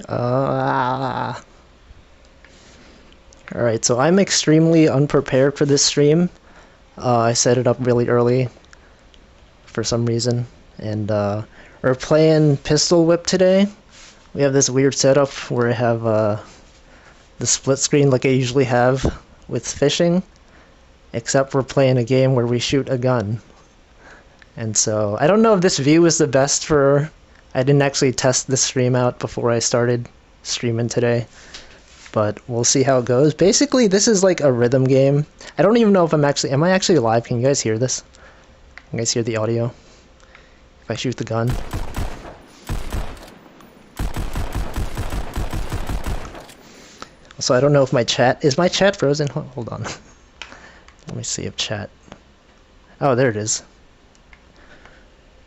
Alright, so I'm extremely unprepared for this stream. I set it up really early for some reason. And we're playing Pistol Whip today. We have this weird setup where I have the split screen like I usually have with fishing. Except we're playing a game where we shoot a gun. And so, I don't know if this view is the best for... I didn't actually test this stream out before I started streaming today. But we'll see how it goes. Basically, this is like a rhythm game. I don't even know if am I actually live? Can you guys hear this? Can you guys hear the audio? If I shoot the gun. So I don't know if my chat... Is my chat frozen? Hold on. Let me see if chat... Oh, there it is.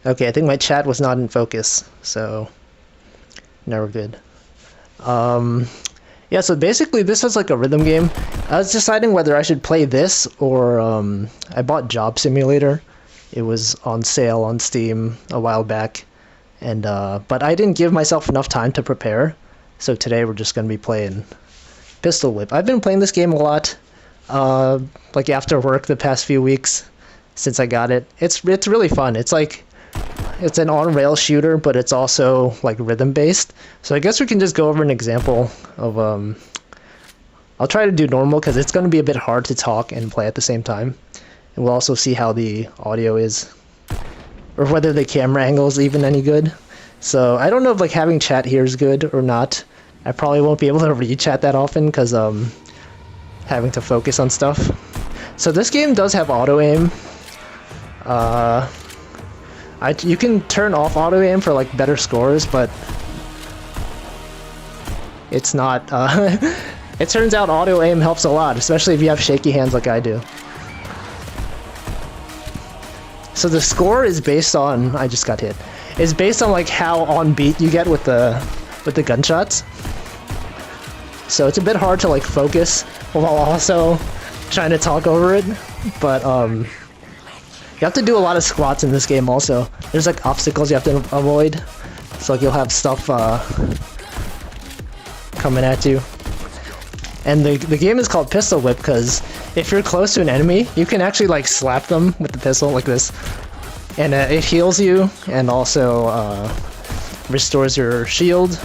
Okay, I think my chat was not in focus, so now we're good. Yeah, so basically this is like a rhythm game. I was deciding whether I should play this or I bought Job Simulator. It was on sale on Steam a while back, and but I didn't give myself enough time to prepare. So today we're just gonna be playing Pistol Whip. I've been playing this game a lot, like after work the past few weeks since I got it. It's really fun. It's an on-rail shooter, but it's also like rhythm-based. So I guess we can just go over an example of... I'll try to do normal because it's going to be a bit hard to talk and play at the same time. And we'll also see how the audio is, or whether the camera angle is even any good. So I don't know if like having chat here is good or not. I probably won't be able to read chat that often because having to focus on stuff. So this game does have auto-aim. You can turn off auto-aim for like better scores, but it's not, it turns out auto-aim helps a lot, especially if you have shaky hands like I do. So the score is based on, I just got hit, is based on like how on beat you get with the gunshots. So it's a bit hard to like focus while also trying to talk over it, but you have to do a lot of squats in this game also. There's like obstacles you have to avoid. So like you'll have stuff coming at you. And the game is called Pistol Whip because if you're close to an enemy, you can actually like slap them with the pistol like this. And it heals you and also restores your shield.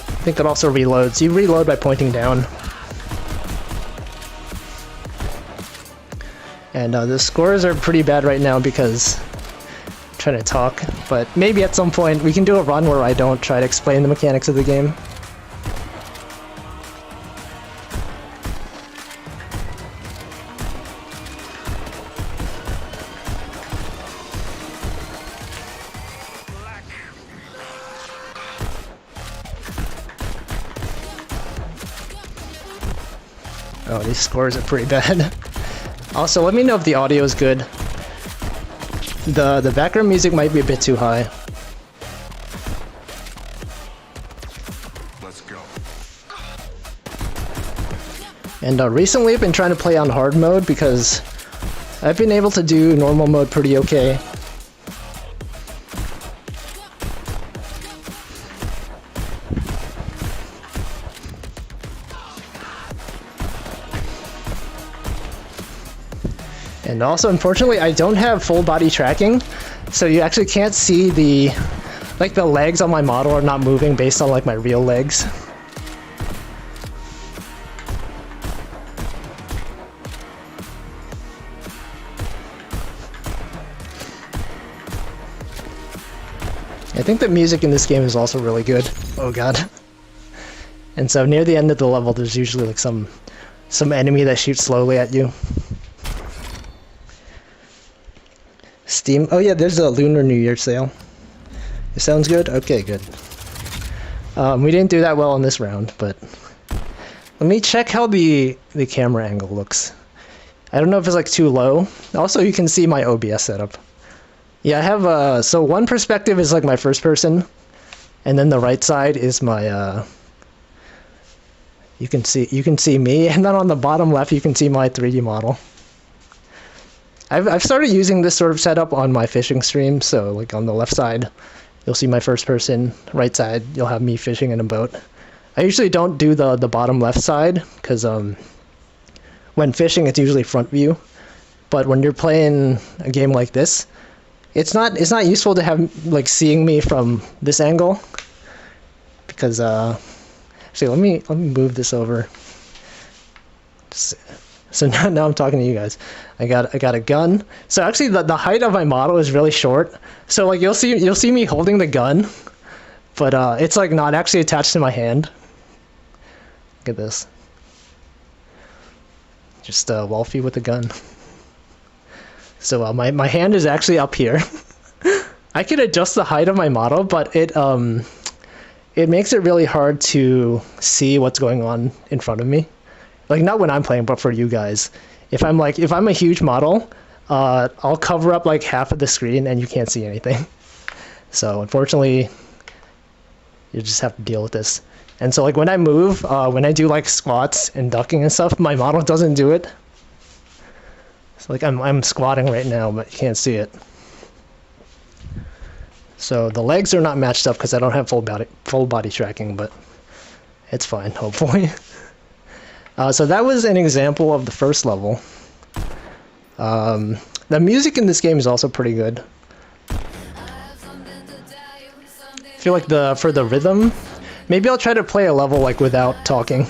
I think it also reloads. You reload by pointing down. And the scores are pretty bad right now because I'm trying to talk, but maybe at some point we can do a run where I don't try to explain the mechanics of the game. Oh, these scores are pretty bad. Also, let me know if the audio is good. The background music might be a bit too high. Let's go. And recently I've been trying to play on hard mode because I've been able to do normal mode pretty okay. And also, unfortunately, I don't have full body tracking, so you actually can't see the legs on my model are not moving based on like my real legs. I think the music in this game is also really good. Oh god. And so near the end of the level, there's usually like some enemy that shoots slowly at you. Steam. Oh yeah, there's a Lunar New Year sale. It sounds good? Okay, good. We didn't do that well in this round, but let me check how the camera angle looks. I don't know if it's like too low. Also, you can see my OBS setup. Yeah, I have so one perspective is like my first person, and then the right side is my you can see me, and then on the bottom left you can see my 3D model. I've started using this sort of setup on my fishing stream, so like on the left side You'll see my first person right side. You'll have me fishing in a boat. I usually don't do the bottom left side because when fishing it's usually front view. But when you're playing a game like this, it's not useful to have like seeing me from this angle because actually let me move this over. So now I'm talking to you guys. I got a gun. So actually the height of my model is really short. So like you'll see me holding the gun, but it's like not actually attached to my hand. Look at this. Just Wolfie with a gun. So my hand is actually up here. I can adjust the height of my model, but it makes it really hard to see what's going on in front of me. Like not when I'm playing, but for you guys. If I'm a huge model, I'll cover up like half of the screen and you can't see anything. So unfortunately, you just have to deal with this. And so like when I move, when I do like squats and ducking and stuff, my model doesn't do it. So like I'm squatting right now, but you can't see it. So the legs are not matched up because I don't have full body tracking, but it's fine, hopefully. So that was an example of the first level. The music in this game is also pretty good. I feel like for the rhythm, maybe I'll try to play a level like without talking,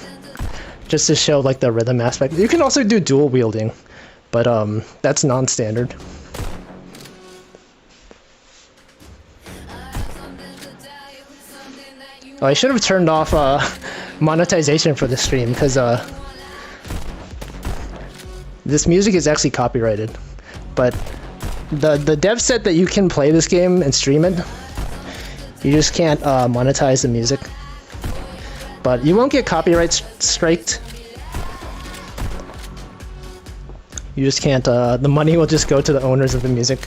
just to show like the rhythm aspect. You can also do dual wielding, but that's non-standard. Oh, I should have turned off monetization for the stream because this music is actually copyrighted. But the dev said that you can play this game and stream it. You just can't monetize the music. But you won't get copyright striked. You just can't. The money will just go to the owners of the music.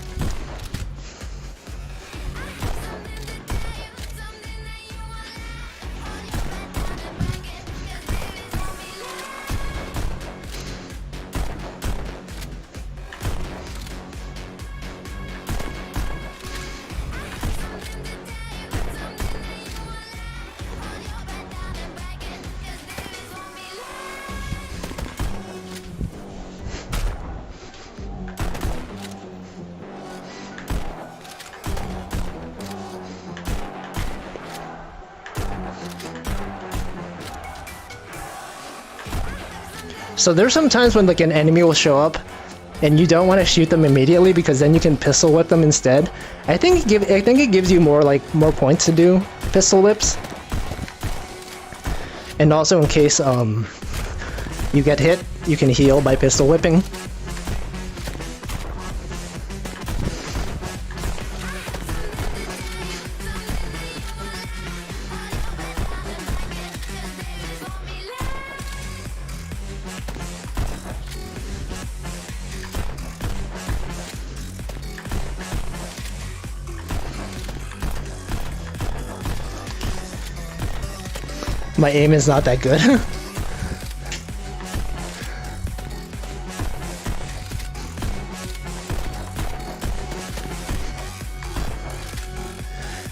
So there's some times when like an enemy will show up and you don't want to shoot them immediately because then you can pistol whip them instead. I think it gives you more points to do pistol whips. And also in case you get hit, you can heal by pistol whipping. My aim is not that good.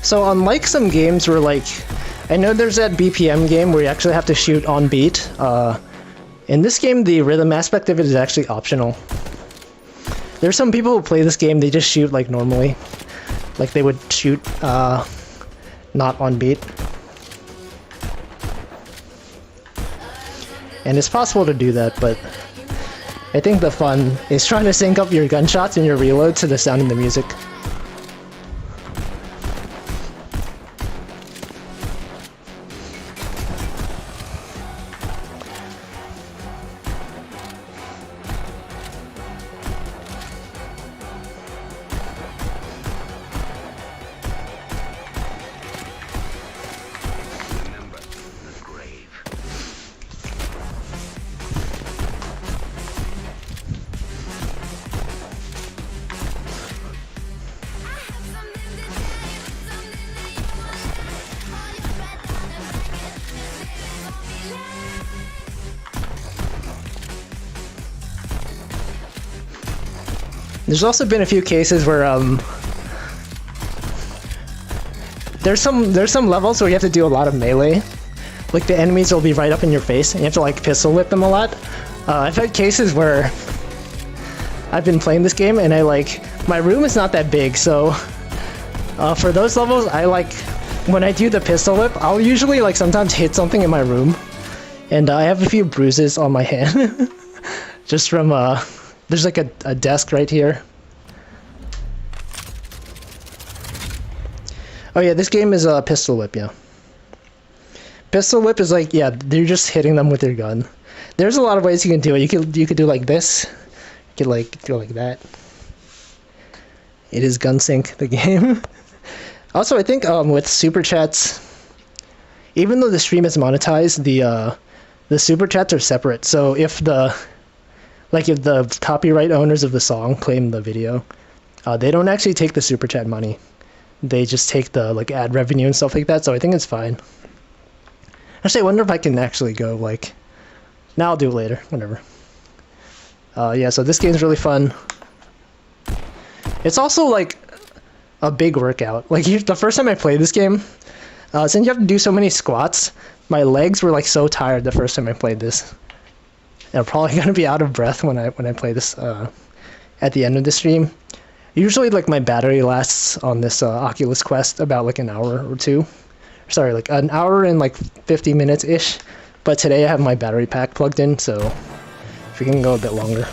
So unlike some games where like, I know there's that BPM game where you actually have to shoot on beat. In this game, the rhythm aspect of it is actually optional. There's some people who play this game, they just shoot like normally. Like they would shoot not on beat. And it's possible to do that, but I think the fun is trying to sync up your gunshots and your reload to the sound of the music. There's also been a few cases where There's some levels where you have to do a lot of melee. Like the enemies will be right up in your face, and you have to like pistol whip them a lot. I've had cases where I've been playing this game, and my room is not that big, so for those levels, when I do the pistol whip, I'll usually sometimes hit something in my room, and I have a few bruises on my hand, just from there's like a desk right here. Oh yeah, this game is a pistol whip, yeah. Pistol whip is yeah, you're just hitting them with your gun. There's a lot of ways you can do it. You could do like this. You could do like that. It is Gunsync, the game. Also, I think with super chats, even though the stream is monetized, the super chats are separate. So if the copyright owners of the song claim the video, they don't actually take the super chat money. They just take the ad revenue and stuff like that. So I think it's fine. Actually, I wonder if I can actually go now I'll do it later, whatever. Yeah, so this game's really fun. It's also a big workout. The first time I played this game, since you have to do so many squats, my legs were so tired the first time I played this. And I'm probably gonna be out of breath when I play this at the end of the stream. Usually my battery lasts on this Oculus Quest about an hour or two. Sorry, an hour and 50 minutes ish. But today I have my battery pack plugged in, so if we can go a bit longer.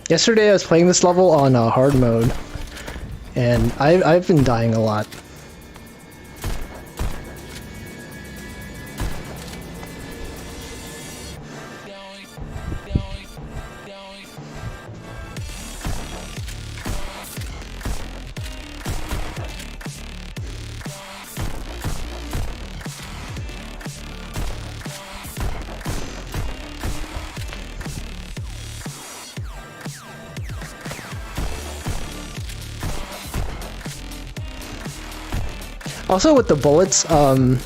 Yesterday I was playing this level on hard mode, and I've been dying a lot. Also with the bullets, the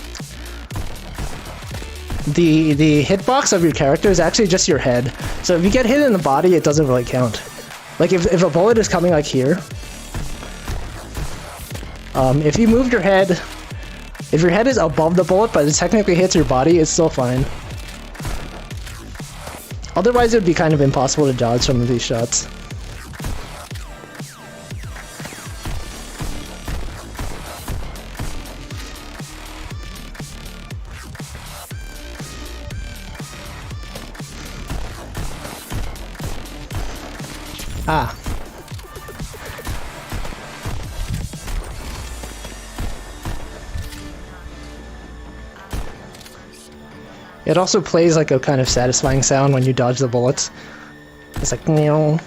hitbox of your character is actually just your head. So if you get hit in the body, it doesn't really count. If a bullet is coming here, if you move your head, if your head is above the bullet but it technically hits your body, it's still fine. Otherwise it would be kind of impossible to dodge some of these shots. Ah. It also plays a kind of satisfying sound when you dodge the bullets. It's meow.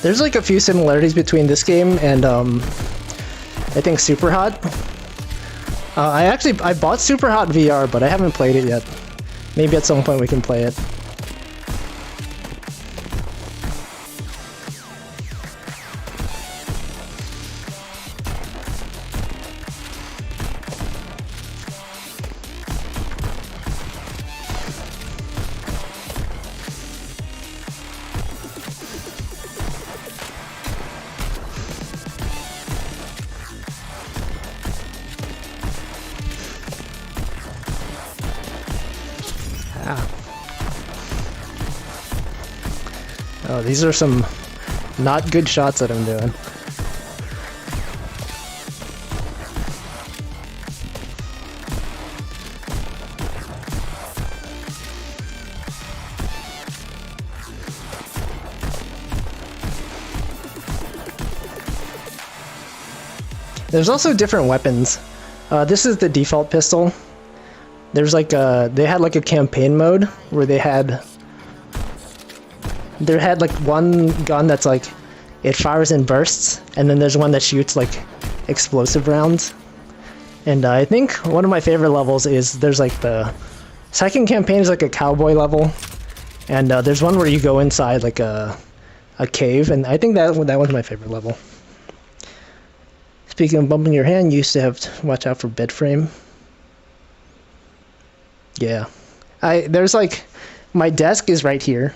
There's a few similarities between this game and I think Superhot. I bought Superhot VR, but I haven't played it yet. Maybe at some point we can play it. Oh, these are some not good shots that I'm doing. There's also different weapons. This is the default pistol. There's they had a campaign mode where they had one gun that's it fires in bursts, and then there's one that shoots like explosive rounds. And I think one of my favorite levels is there's like the second campaign is like a cowboy level, and there's one where you go inside like a cave, and I think that one's my favorite level. Speaking of bumping your hand, you used to have to watch out for bed frame. Yeah, there's like my desk is right here,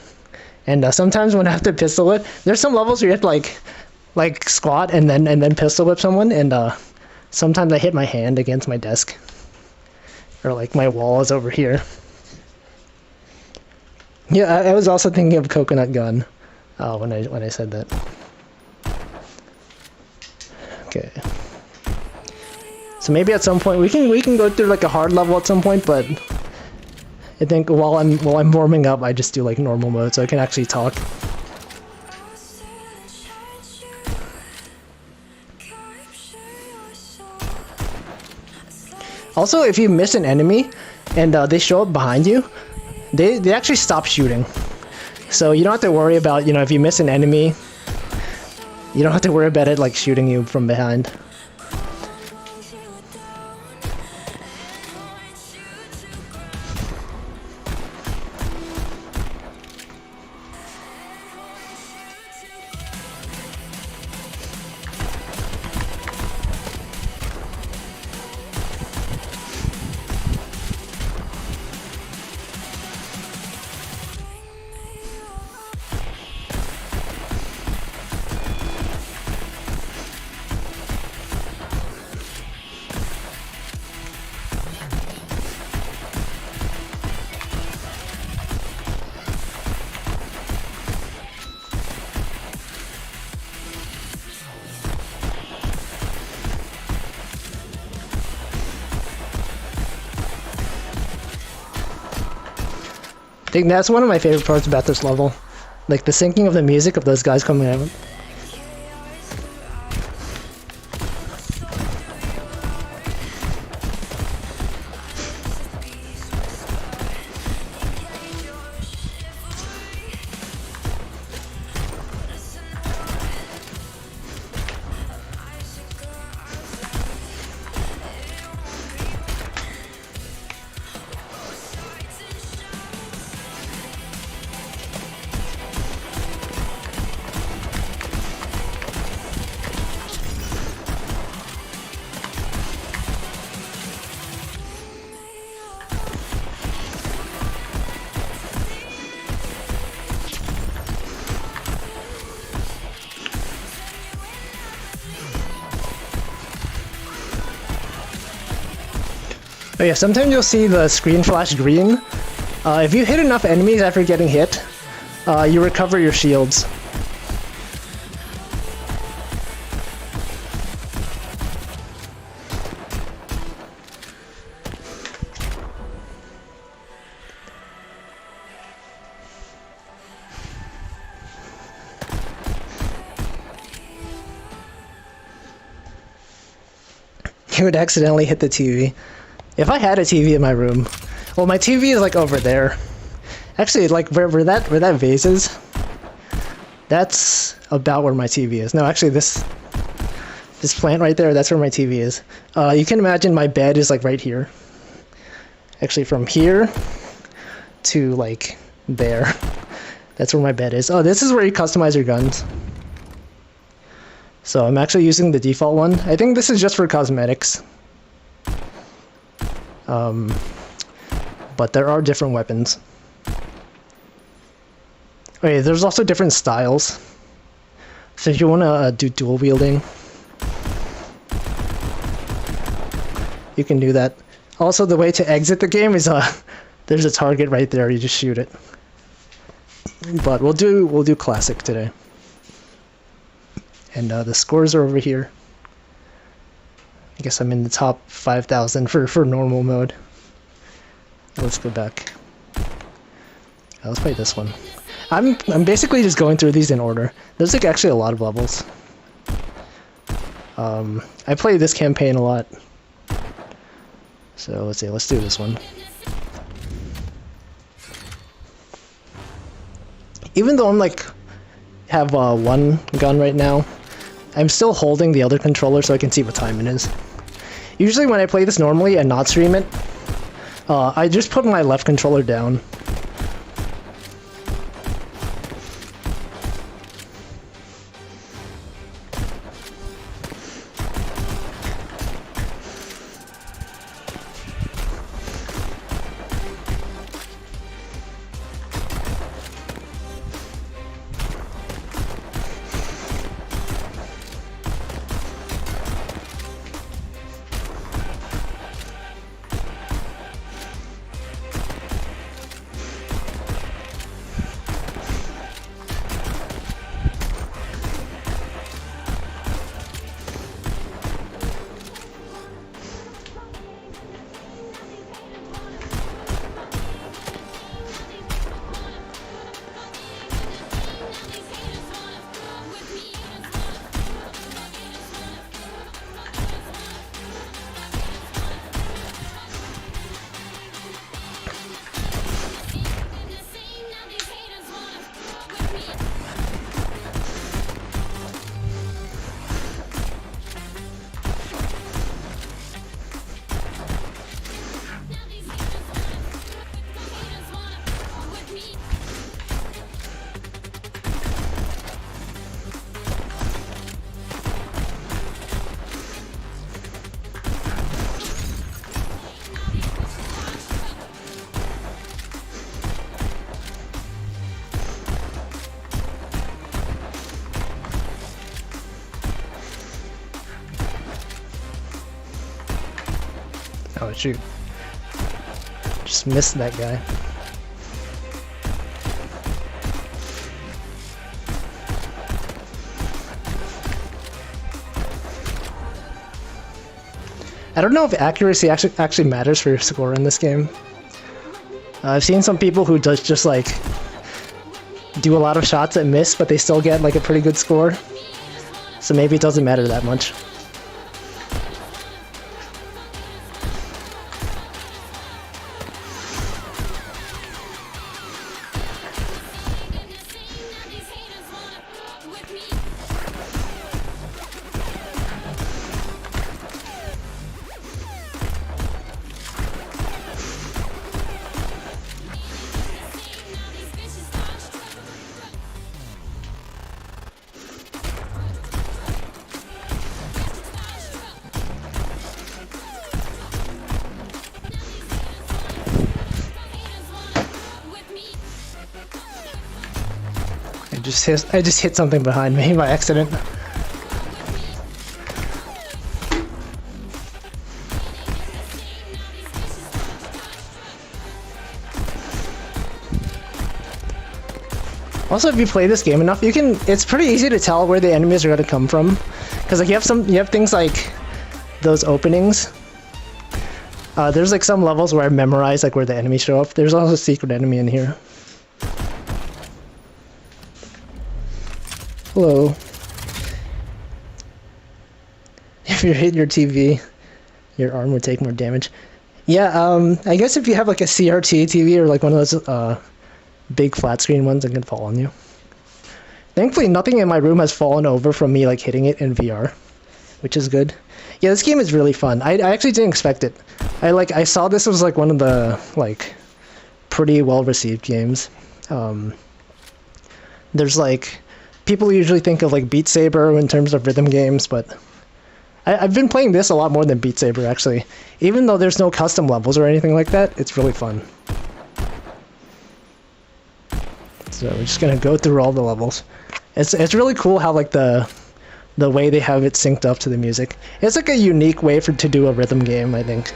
and sometimes when I have to pistol whip, there's some levels where you have to like squat and then pistol whip someone, and sometimes I hit my hand against my desk, or like my wall is over here. Yeah, I was also thinking of coconut gun when I said that. Okay. So maybe at some point we can go through like a hard level at some point, but I think while I'm warming up, I just do like normal mode so I can actually talk. Also, if you miss an enemy and they show up behind you, they actually stop shooting. So you don't have to worry about, if you miss an enemy, you don't have to worry about it like shooting you from behind. I think that's one of my favorite parts about this level. Like the syncing of the music of those guys coming out. Oh yeah, sometimes you'll see the screen flash green. If you hit enough enemies after getting hit, you recover your shields. You would accidentally hit the TV. If I had a TV in my room, well, my TV is like over there. Actually, like where that vase is, that's about where my TV is. No, actually, this plant right there, that's where my TV is. You can imagine my bed is like right here. Actually, from here to like there, that's where my bed is. Oh, this is where you customize your guns. So I'm actually using the default one. I think this is just for cosmetics. But there are different weapons. Okay, there's also different styles. So if you want to do dual wielding, you can do that. Also, the way to exit the game is there's a target right there. You just shoot it. But we'll do classic today. And the scores are over here. I guess I'm in the top 5,000 for normal mode. Let's go back. Let's play this one. I'm basically just going through these in order. There's like actually a lot of levels. I play this campaign a lot. So let's see, let's do this one. Even though I'm like have one gun right now. I'm still holding the other controller so I can see what time it is. Usually when I play this normally and not stream it, I just put my left controller down. Oh shoot. Just missed that guy. I don't know if accuracy actually matters for your score in this game. I've seen some people who just like do a lot of shots that miss, but they still get like a pretty good score. So maybe it doesn't matter that much. I just hit something behind me by accident. Also, if you play this game enough, it's pretty easy to tell where the enemies are going to come from, because like you have things like those openings. There's like some levels where I memorize like where the enemies show up. There's also a secret enemy in here. Hello. If you hit your TV, your arm would take more damage. Yeah, I guess if you have like a CRT TV or like one of those big flat screen ones, it can fall on you. Thankfully, nothing in my room has fallen over from me like hitting it in VR, which is good. Yeah, this game is really fun. I actually didn't expect it. I saw this was like one of the like pretty well received games. There's like people usually think of like Beat Saber in terms of rhythm games, but I've been playing this a lot more than Beat Saber actually. Even though there's no custom levels or anything like that, it's really fun. So we're just gonna go through all the levels. It's really cool how like the way they have it synced up to the music. It's like a unique way to do a rhythm game, I think.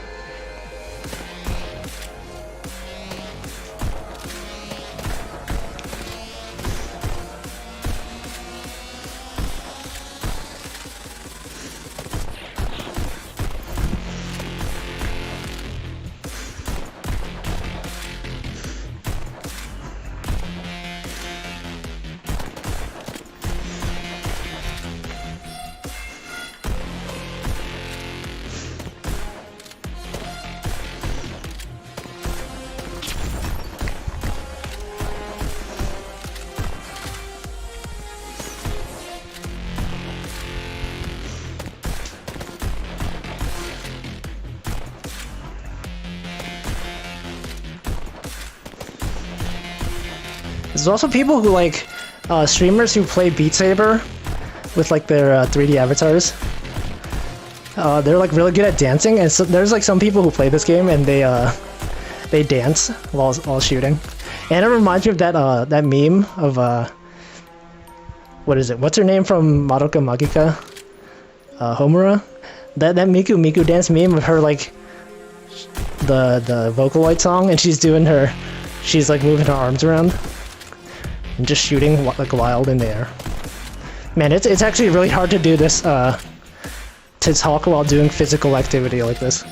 There's also people who like streamers who play Beat Saber with like their 3D avatars. They're like really good at dancing, and so there's like some people who play this game and they dance while shooting. And it reminds me of that meme of what is it? What's her name from Madoka Magica? Homura. That Miku dance meme of her like the Vocaloid song, and she's like moving her arms around and just shooting like wild in the air. Man, it's actually really hard to do this to talk while doing physical activity like this.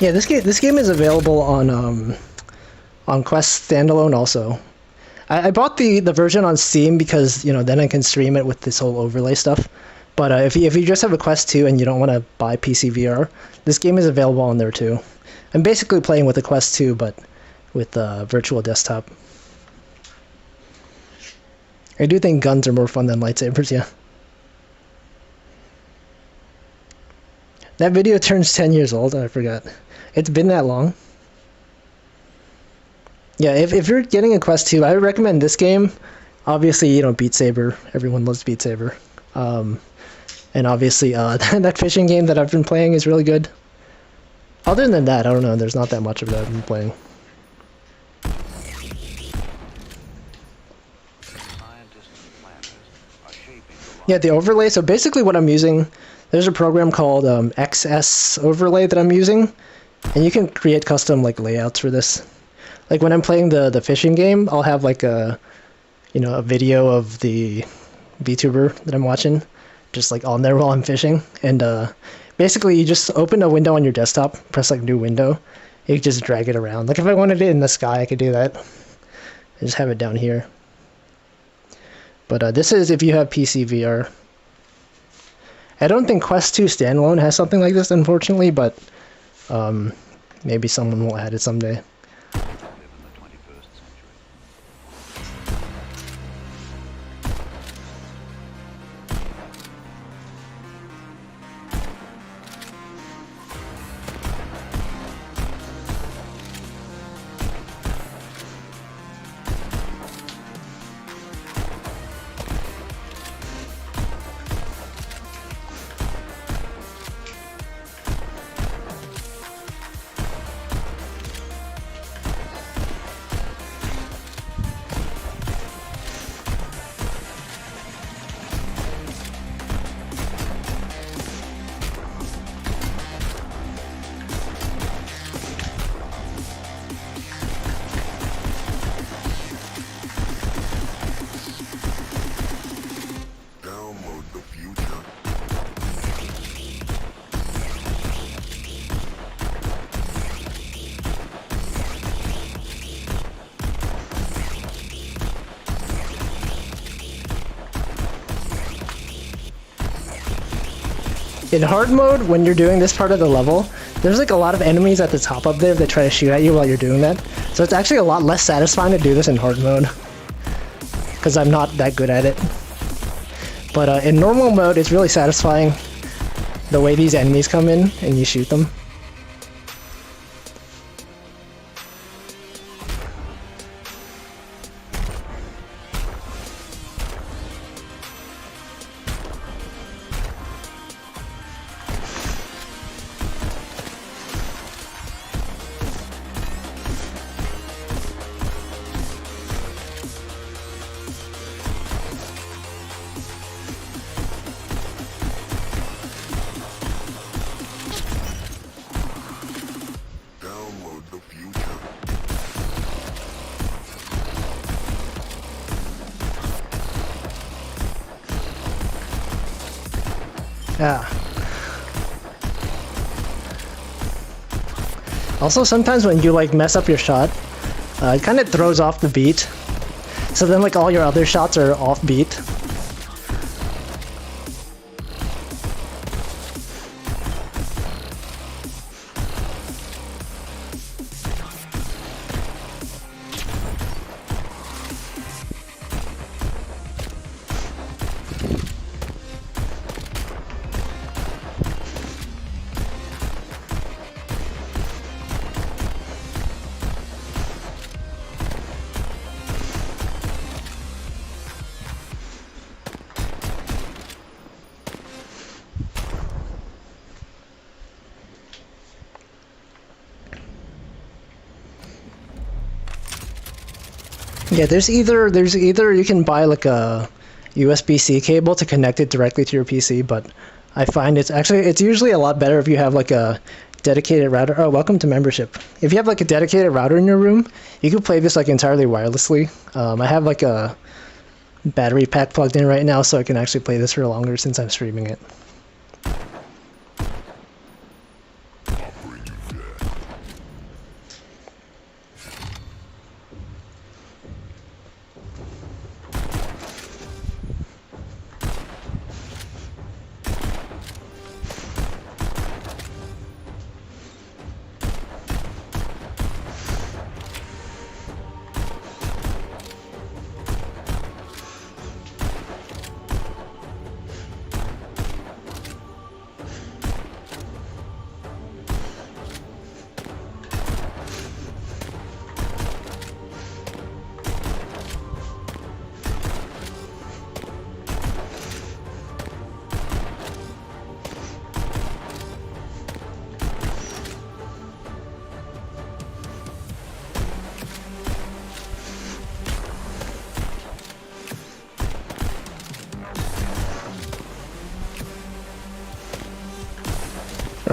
Yeah, this game is available on Quest standalone also. I bought the version on Steam because, you know, then I can stream it with this whole overlay stuff. But if you just have a Quest 2 and you don't want to buy PC VR, this game is available on there too. I'm basically playing with the Quest 2, but with virtual desktop. I do think guns are more fun than lightsabers, yeah. That video turns 10 years old, I forgot. It's been that long. Yeah, if you're getting a Quest 2, I would recommend this game. Obviously, you know, Beat Saber. Everyone loves Beat Saber. And obviously, that fishing game that I've been playing is really good. Other than that, I don't know, there's not that much of that I've been playing. Yeah, the overlay, so basically what I'm using, there's a program called XS Overlay that I'm using, and you can create custom like layouts for this. Like when I'm playing the fishing game, I'll have like a video of the VTuber that I'm watching, just like on there while I'm fishing. And basically you just open a window on your desktop, press like new window, you can just drag it around. Like if I wanted it in the sky, I could do that. I just have it down here. But this is if you have PC VR. I don't think Quest 2 standalone has something like this, unfortunately, but maybe someone will add it someday. In hard mode, when you're doing this part of the level, there's like a lot of enemies at the top up there that try to shoot at you while you're doing that. So it's actually a lot less satisfying to do this in hard mode, because I'm not that good at it. But in normal mode, it's really satisfying the way these enemies come in and you shoot them. Yeah. Also, sometimes when you like mess up your shot, it kind of throws off the beat. So then like all your other shots are off beat. Yeah, there's either you can buy like a USB-C cable to connect it directly to your PC, but I find it's usually a lot better if you have like a dedicated router. Oh, welcome to membership. If you have like a dedicated router in your room, you can play this like entirely wirelessly. I have like a battery pack plugged in right now, so I can actually play this for longer since I'm streaming it.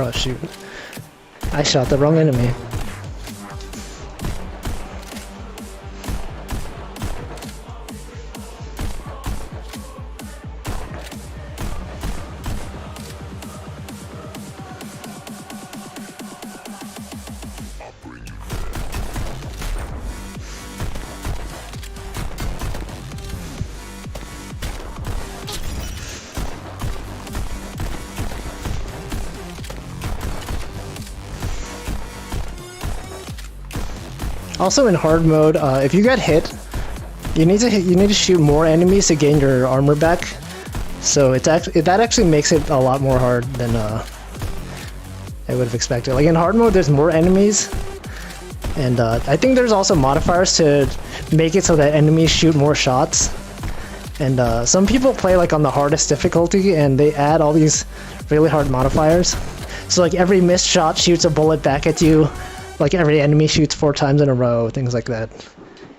Oh shoot. I shot the wrong enemy. Also in hard mode, if you get hit, you need to shoot more enemies to gain your armor back. So that actually makes it a lot more hard than I would have expected. Like in hard mode, there's more enemies, and I think there's also modifiers to make it so that enemies shoot more shots. And some people play like on the hardest difficulty, and they add all these really hard modifiers. So like every missed shot shoots a bullet back at you. Like every enemy shoots 4 times in a row, things like that.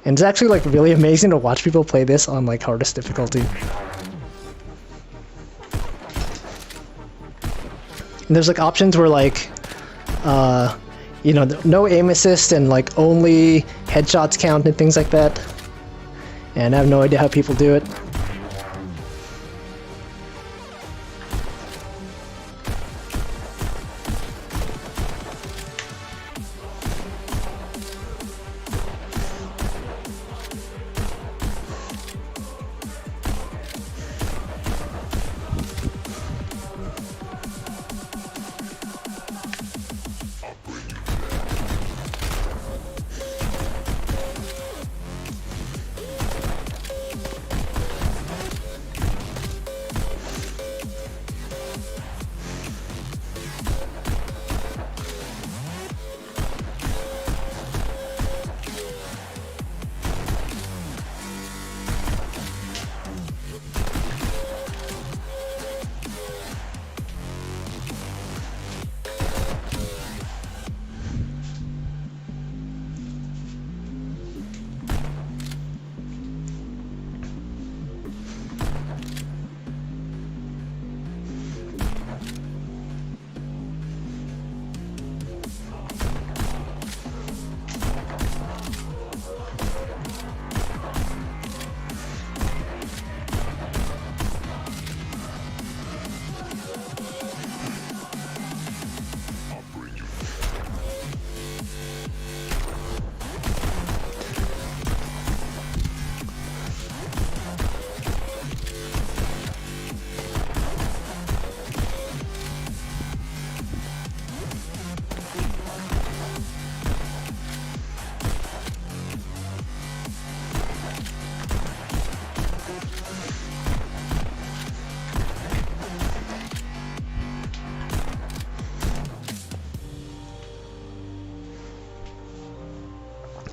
And it's actually like really amazing to watch people play this on like hardest difficulty. And there's like options where like, you know, no aim assist and like only headshots count and things like that. And I have no idea how people do it.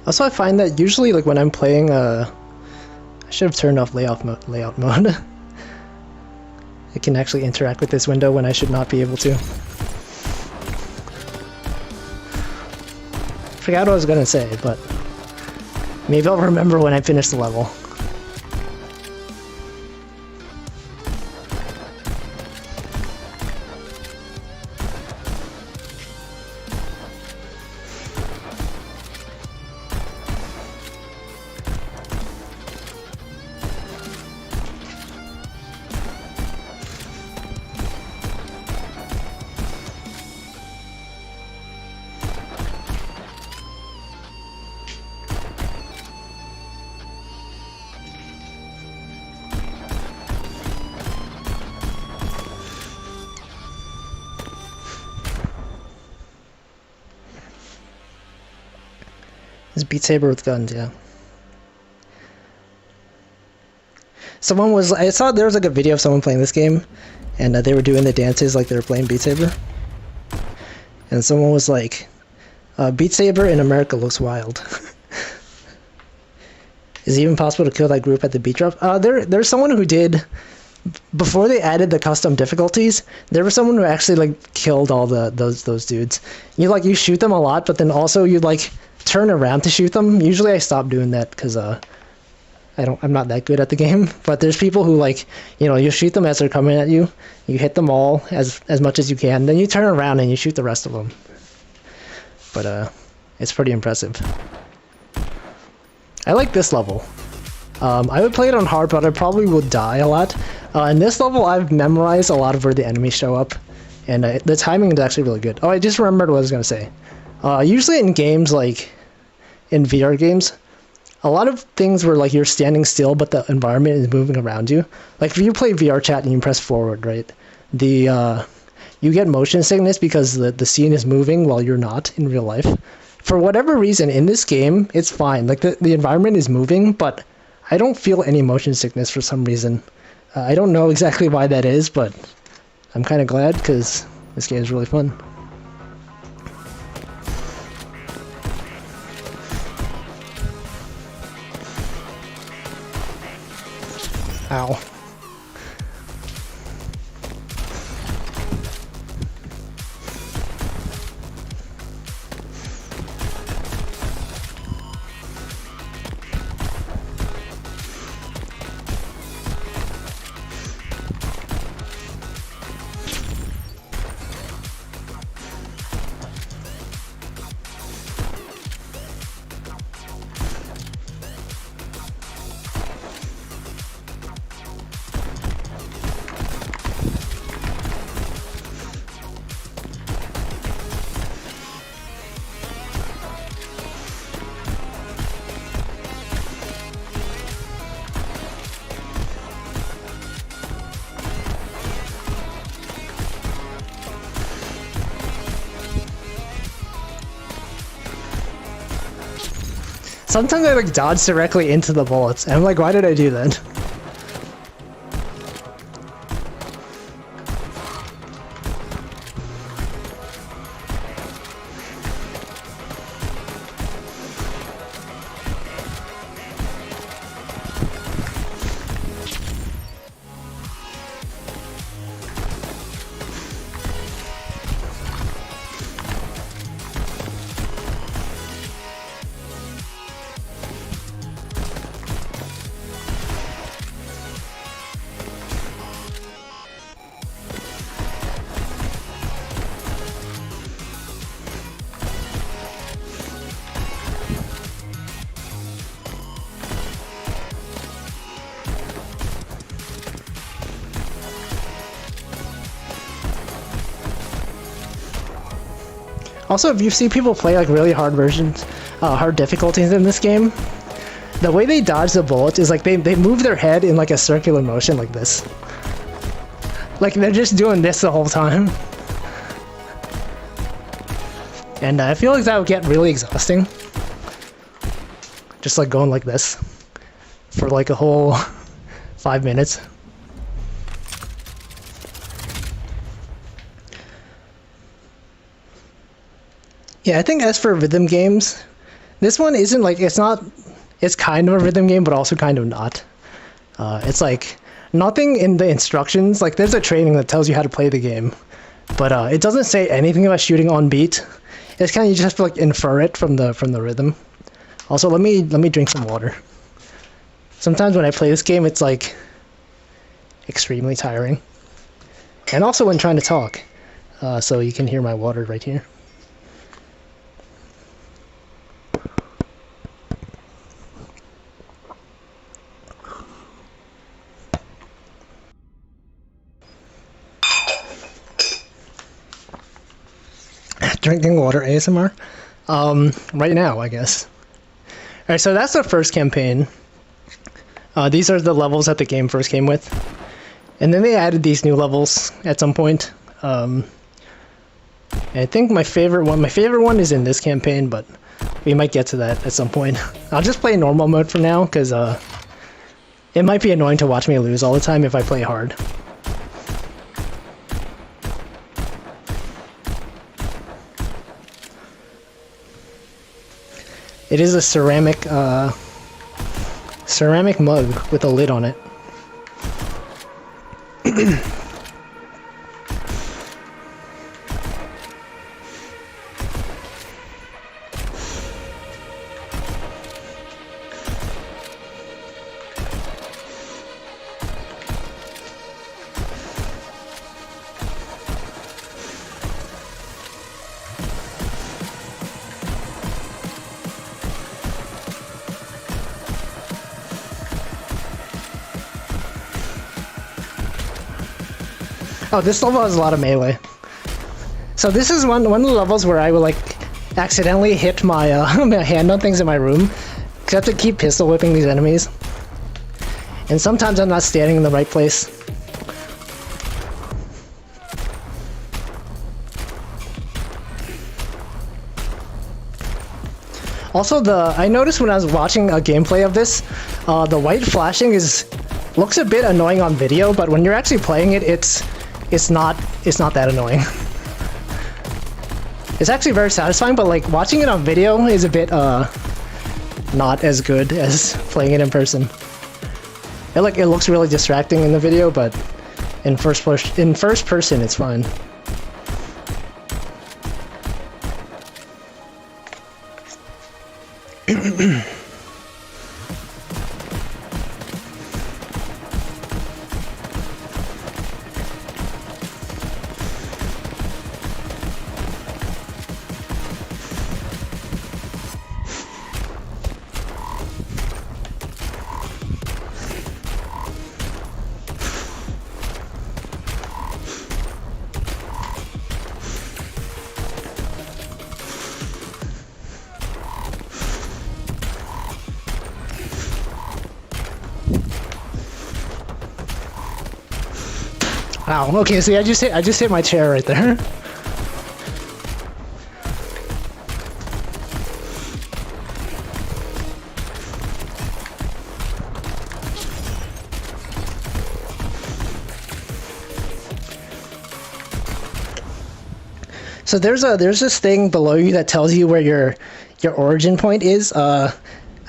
Also, I find that usually, like when I'm playing, I should have turned off layout mode. I can actually interact with this window when I should not be able to. Forgot what I was gonna say, but maybe I'll remember when I finish the level. It's Beat Saber with guns, yeah. I saw there was like a video of someone playing this game, and they were doing the dances like they were playing Beat Saber. And someone was like, Beat Saber in America looks wild. Is it even possible to kill that group at the beat drop? There's someone who did, before they added the custom difficulties, there was someone who actually like killed all those dudes. You shoot them a lot, but then also you like turn around to shoot them. Usually I stop doing that because I'm not that good at the game. But there's people who like, you shoot them as they're coming at you. You hit them all as much as you can. Then you turn around and you shoot the rest of them. But it's pretty impressive. I like this level. I would play it on hard, but I probably would die a lot. In this level, I've memorized a lot of where the enemies show up, and the timing is actually really good. Oh, I just remembered what I was gonna say. Usually in games like in VR games, a lot of things where like you're standing still, but the environment is moving around you. Like if you play VR chat and you press forward, right? You get motion sickness because the scene is moving while you're not in real life. For whatever reason, in this game, it's fine. Like the environment is moving, but I don't feel any motion sickness for some reason. I don't know exactly why that is, but I'm kind of glad because this game is really fun. Ow. Sometimes I like dodge directly into the bullets, and I'm like, why did I do that? Also, if you see people play like really hard versions, hard difficulties in this game, the way they dodge the bullets is like they move their head in like a circular motion like this. Like they're just doing this the whole time. And I feel like that would get really exhausting. Just like going like this for like a whole 5 minutes. Yeah, I think as for rhythm games, This one isn't like, it's not, it's kind of a rhythm game, but also kind of not. It's like, nothing in the instructions, like there's a training that tells you how to play the game, but it doesn't say anything about shooting on beat. It's kind of, you just have to like infer it from the rhythm. Also, let me drink some water. Sometimes when I play this game, it's like extremely tiring. And also when trying to talk. So you can hear my water right here. Drinking water ASMR? Right now, I guess. Alright, so that's the first campaign. These are the levels that the game first came with. And then they added these new levels at some point. I think my favorite one is in this campaign, but we might get to that at some point. I'll just play normal mode for now, because it might be annoying to watch me lose all the time if I play hard. It is a ceramic mug with a lid on it. Oh, this level has a lot of melee. So this is one of the levels where I will like accidentally hit my, my hand on things in my room. Cause I have to keep pistol whipping these enemies. And sometimes I'm not standing in the right place. Also, I noticed when I was watching a gameplay of this, the white flashing looks a bit annoying on video, but when you're actually playing it, it's not that annoying. It's actually very satisfying, but like watching it on video is a bit not as good as playing it in person. It looks really distracting in the video, but in first person it's fine. Wow, okay, see, I just hit my chair right there. So there's this thing below you that tells you where your origin point is. I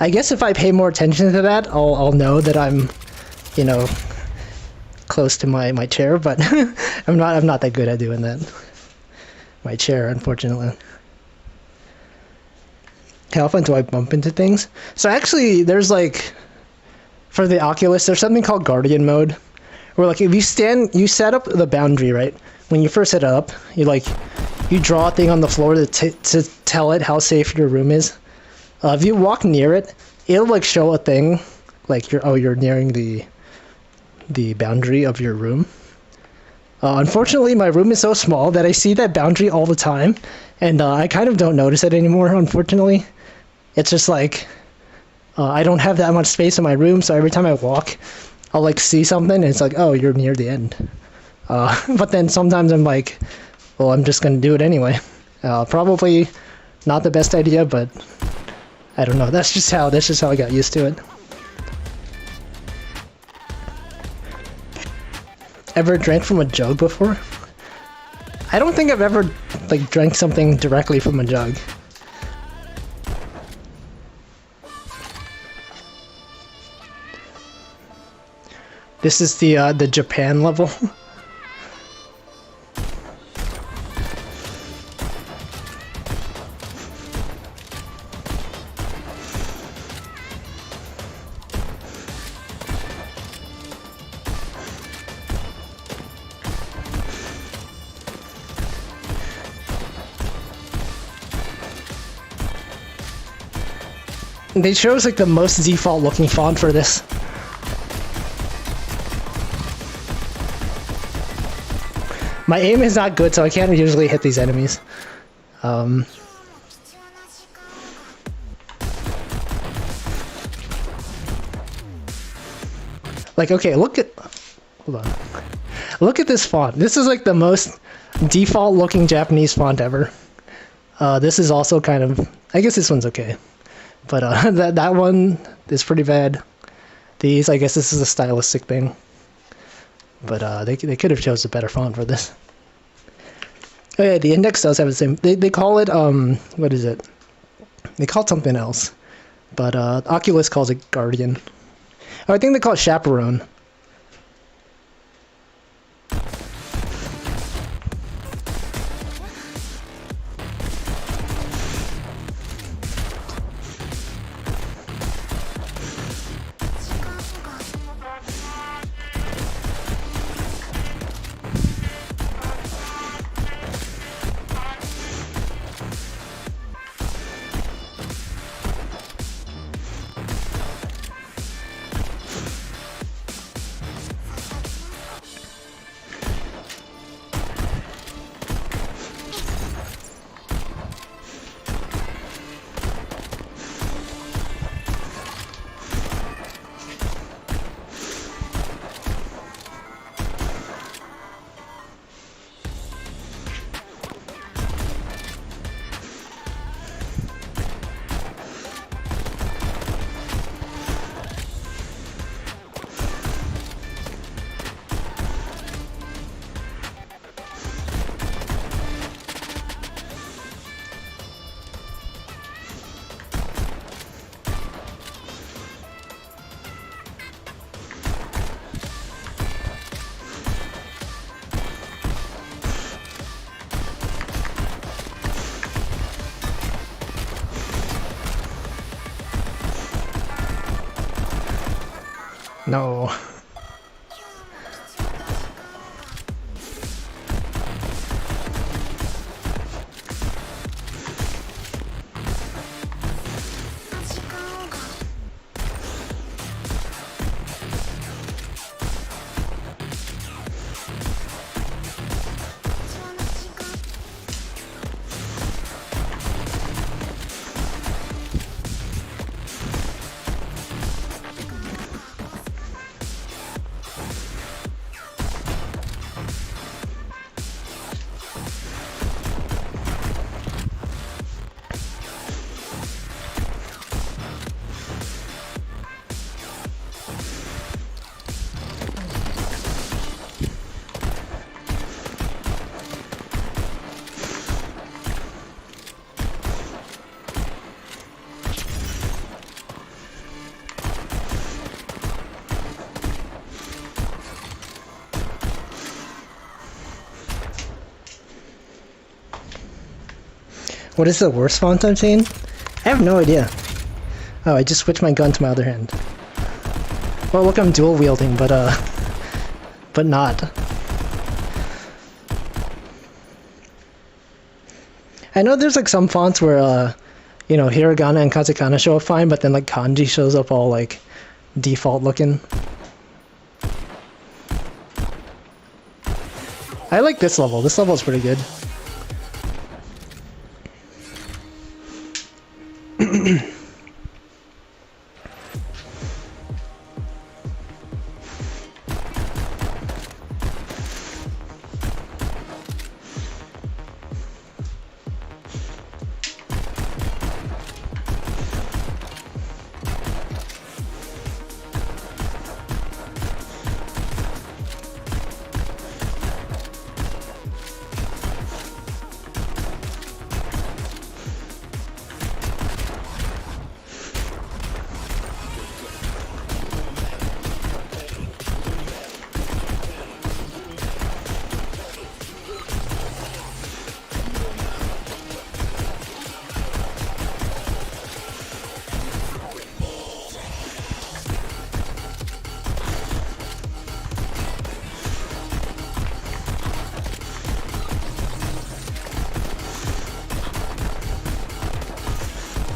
guess if I pay more attention to that, I'll know that I'm, you know, close to my chair, but I'm not that good at doing that. My chair, unfortunately. How often do I bump into things? So actually, there's like, for the Oculus, there's something called Guardian mode, where like if you set up the boundary, right? When you first set it up, you draw a thing on the floor to tell it how safe your room is. If you walk near it, it'll like show a thing, like you're nearing the boundary of your room. Unfortunately, my room is so small that I see that boundary all the time, and I kind of don't notice it anymore, unfortunately. It's just like, I don't have that much space in my room, so every time I walk, I'll like see something, and it's like, oh, you're near the end. But then sometimes I'm like, well, I'm just gonna do it anyway. Probably not the best idea, but I don't know. That's just how I got used to it. Ever drank from a jug before? I don't think I've ever like drank something directly from a jug. This is the Japan level. They chose like the most default looking font for this. My aim is not good, so I can't usually hit these enemies. Like, okay, look at... Hold on. Look at this font. This is like the most default looking Japanese font ever. This is also kind of... I guess this one's okay. But that one is pretty bad. These, I guess this is a stylistic thing. But they could have chose a better font for this. Oh yeah, the index does have the same... They call it, what is it? They call it something else. But Oculus calls it Guardian. Oh, I think they call it Chaperone. No. What is the worst font I've seen? I have no idea. Oh, I just switched my gun to my other hand. Well, look, I'm dual wielding, but not. I know there's like some fonts where, you know, hiragana and katakana show up fine, but then like kanji shows up all like default looking. I like this level. This level is pretty good.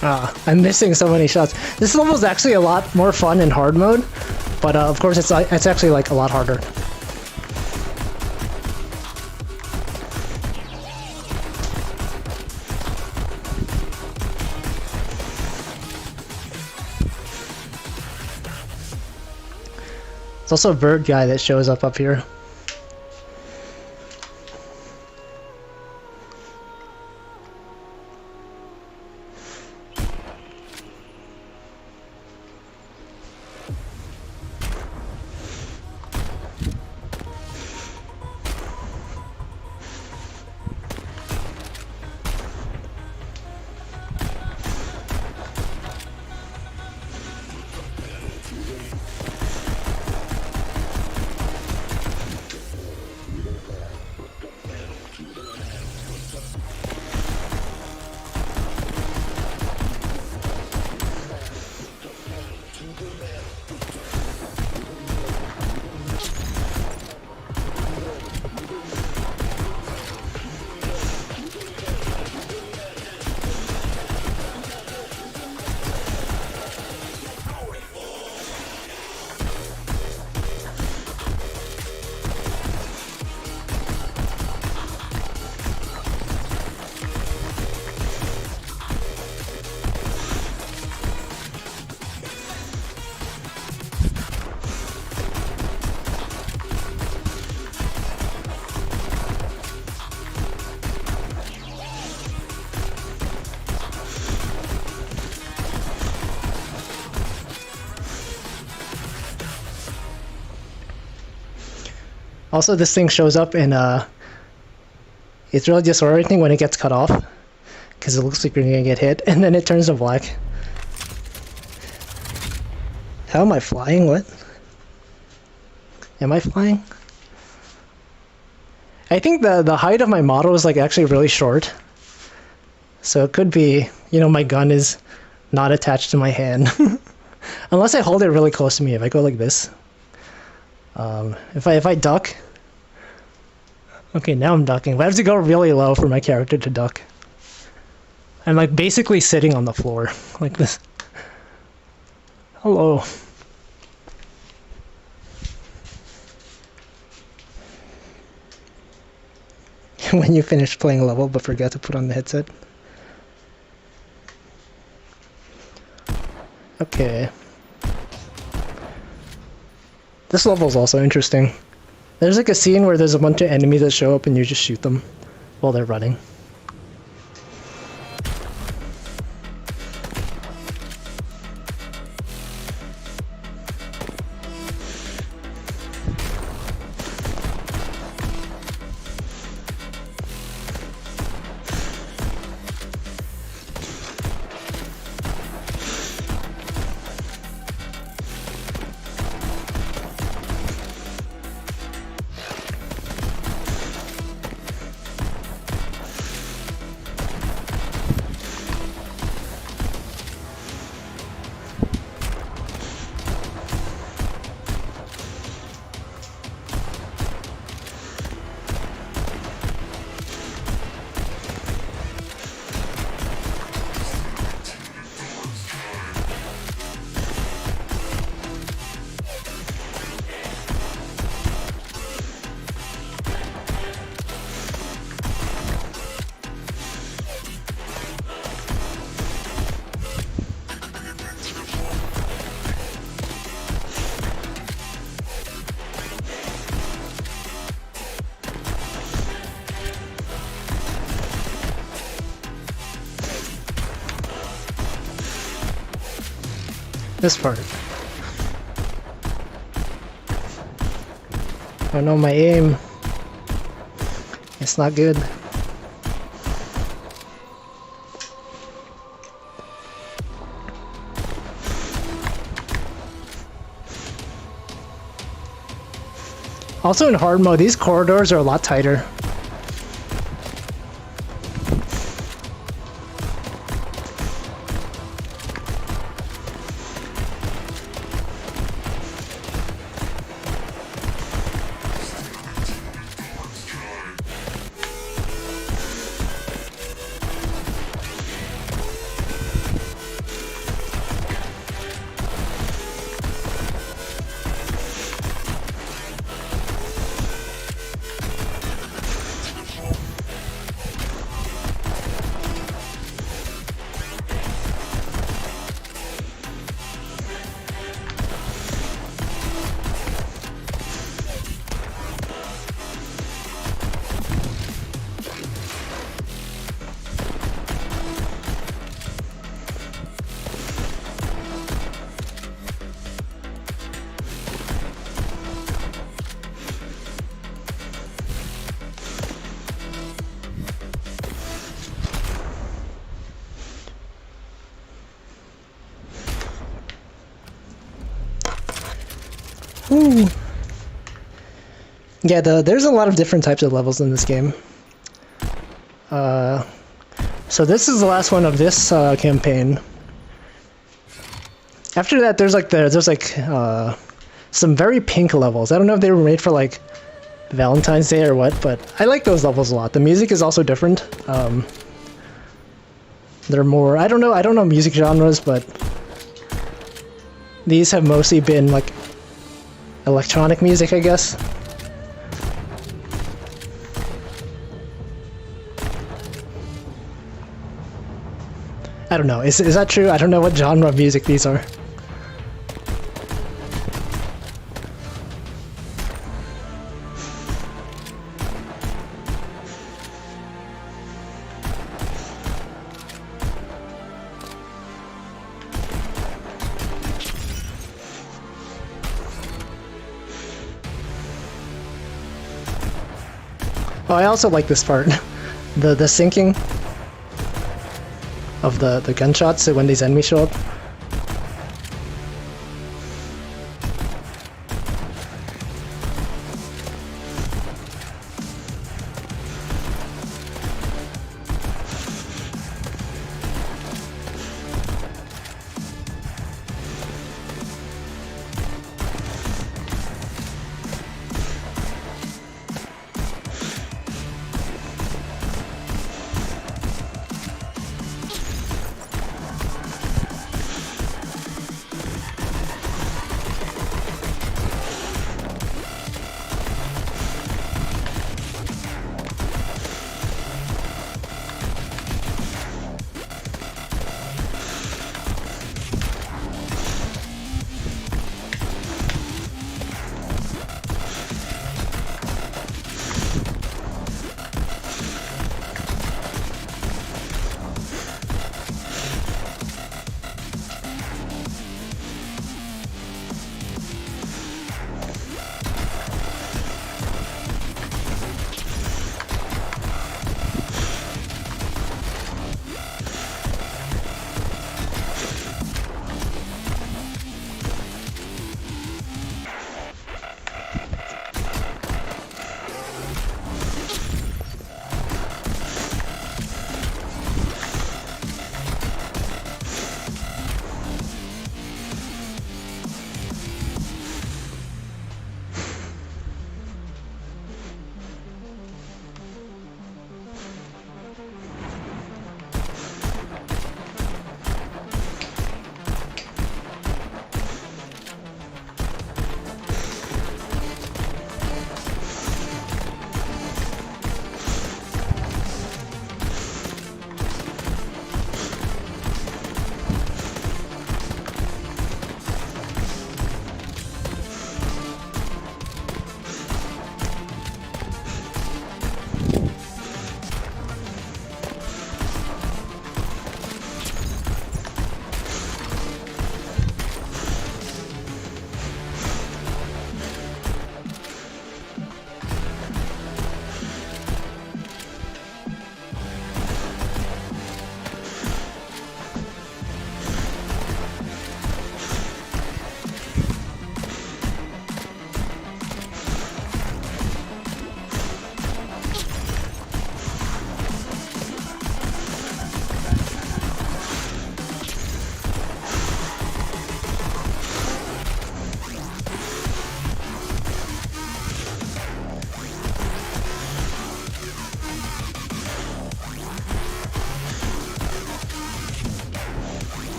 I'm missing so many shots. This level is actually a lot more fun in hard mode, but of course it's actually like a lot harder. There's also a bird guy that shows up here. Also, this thing shows up in it's really disorienting when it gets cut off, because it looks like you're gonna get hit, and then it turns to black. How am I flying? What? Am I flying? I think the height of my model is like actually really short. So it could be, you know, my gun is not attached to my hand. Unless I hold it really close to me. If I go like this. If I duck. Okay, now I'm ducking. But I have to go really low for my character to duck. I'm like basically sitting on the floor like this. Hello. When you finish playing a level but forget to put on the headset. Okay. This level is also interesting. There's like a scene where there's a bunch of enemies that show up and you just shoot them while they're running. This part. Oh no, my aim. It's not good. Also in hard mode, these corridors are a lot tighter. Ooh. Yeah, there's a lot of different types of levels in this game. So this is the last one of this campaign. After that, there's some very pink levels. I don't know if they were made for like Valentine's Day or what, but I like those levels a lot. The music is also different. They're more, I don't know music genres, but these have mostly been like electronic music, I guess. I don't know. Is that true? I don't know what genre of music these are. Oh, I also like this part. The syncing of the gunshots when these enemies show up.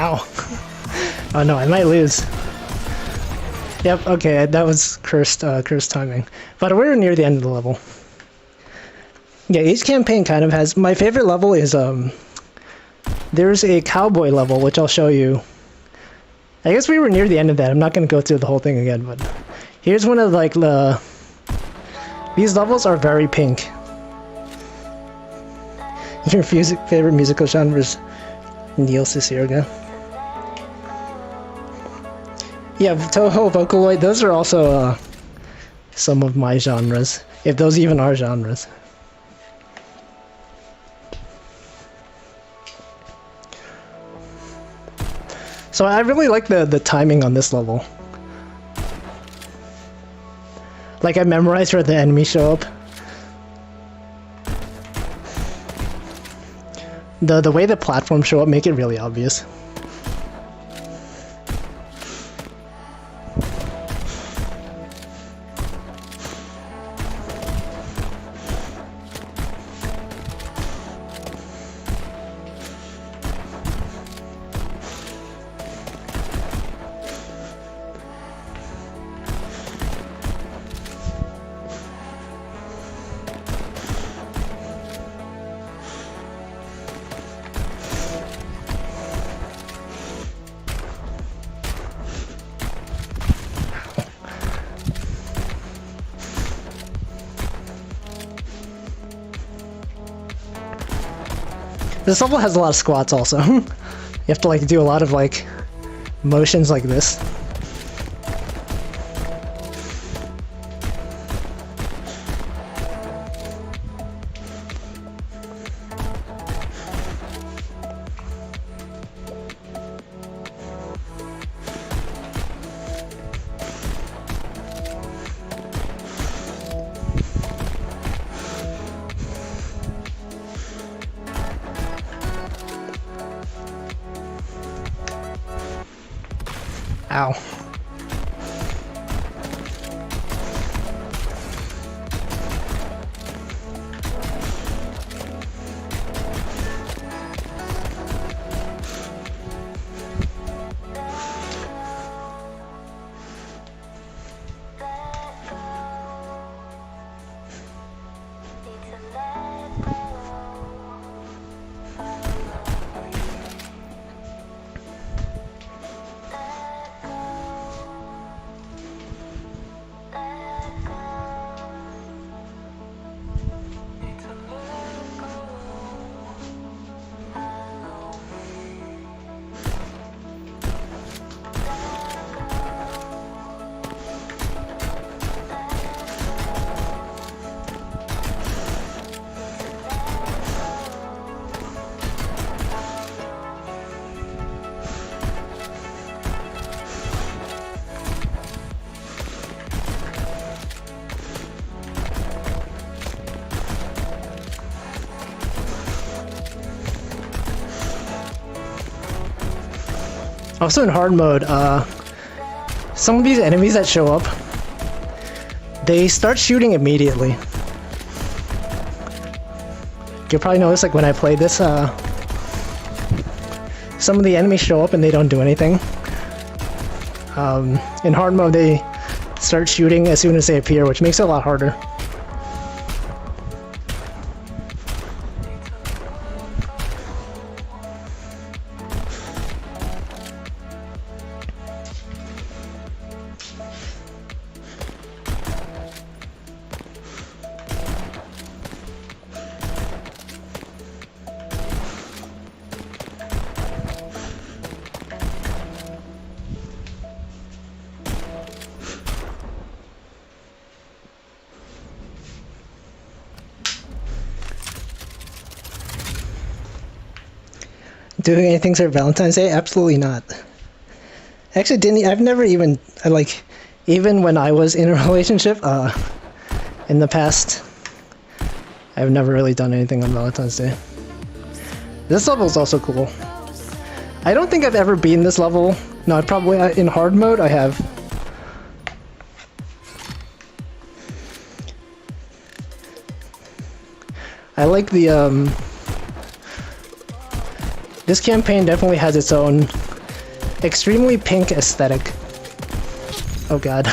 Ow. Oh no, I might lose. Yep, okay, that was cursed timing. But we're near the end of the level. Yeah, each campaign kind of has... My favorite level is, there's a cowboy level, which I'll show you. I guess we were near the end of that. I'm not going to go through the whole thing again, but... Here's one of, like, the... These levels are very pink. Your favorite musical genres? Neil Cicerga. Yeah, Touhou Vocaloid, those are also some of my genres, if those even are genres. So I really like the timing on this level. Like I memorized where the enemies show up. The way the platforms show up make it really obvious. This level has a lot of squats also. You have to like do a lot of like motions like this. Ow. Also in hard mode, some of these enemies that show up, they start shooting immediately. You'll probably notice like when I play this, some of the enemies show up and they don't do anything. In hard mode they start shooting as soon as they appear, which makes it a lot harder. Doing anything for Valentine's Day? Absolutely not. Actually, I've never even, like, even when I was in a relationship, in the past, I've never really done anything on Valentine's Day. This level is also cool. I don't think I've ever beaten this level. No, I probably, in hard mode, I have. I like the, this campaign definitely has its own extremely pink aesthetic. Oh god.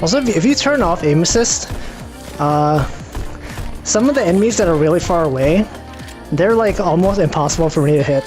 Also, if you turn off aim assist, some of the enemies that are really far away, they're like almost impossible for me to hit.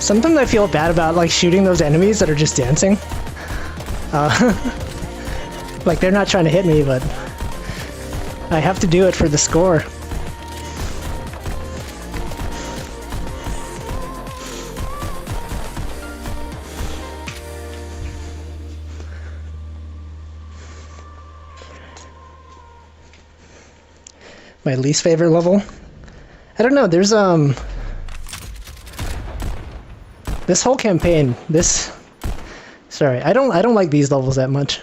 Sometimes I feel bad about like shooting those enemies that are just dancing. Like they're not trying to hit me, but I have to do it for the score. My least favorite level? I don't know, there's this whole campaign, sorry, I don't like these levels that much.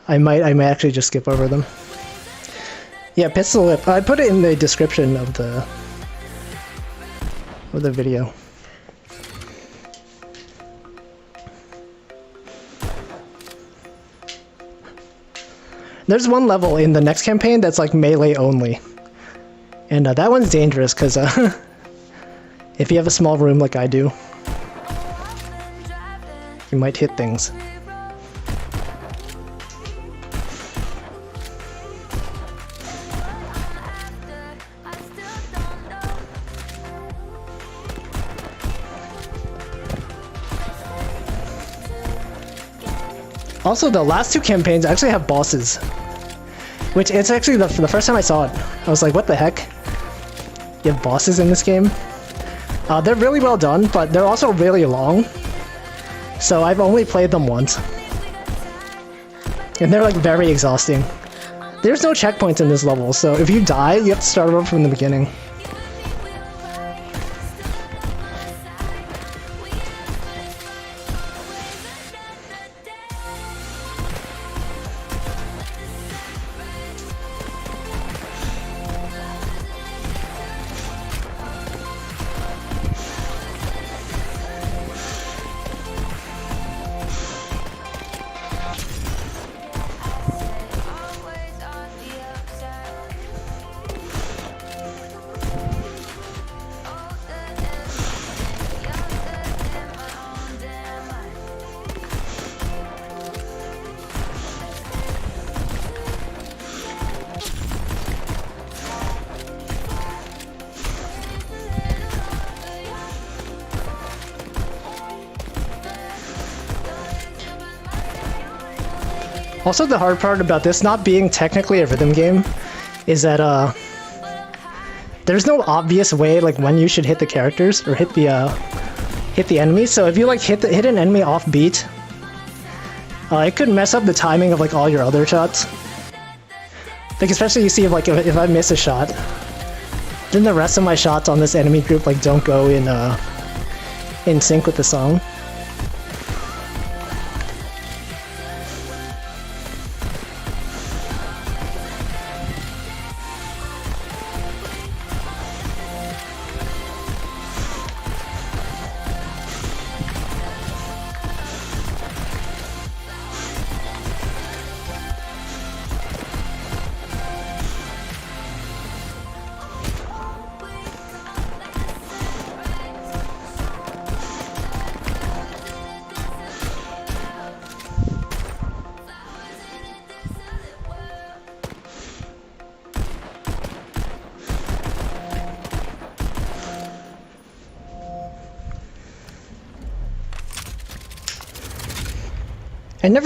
I might actually just skip over them. Yeah, Pistol Whip. I put it in the description of the video. There's one level in the next campaign that's like melee only. And that one's dangerous because if you have a small room like I do, you might hit things. Also, the last two campaigns actually have bosses, which it's actually the first time I saw it, I was like, what the heck? You have bosses in this game? They're really well done, but they're also really long. So I've only played them once. And they're like very exhausting. There's no checkpoints in this level, so if you die, you have to start over from the beginning. Also, the hard part about this not being technically a rhythm game is that there's no obvious way like when you should hit the characters or hit the enemies. So if you like hit an enemy off beat, it could mess up the timing of like all your other shots. Like especially you see if I miss a shot, then the rest of my shots on this enemy group like don't go in sync with the song.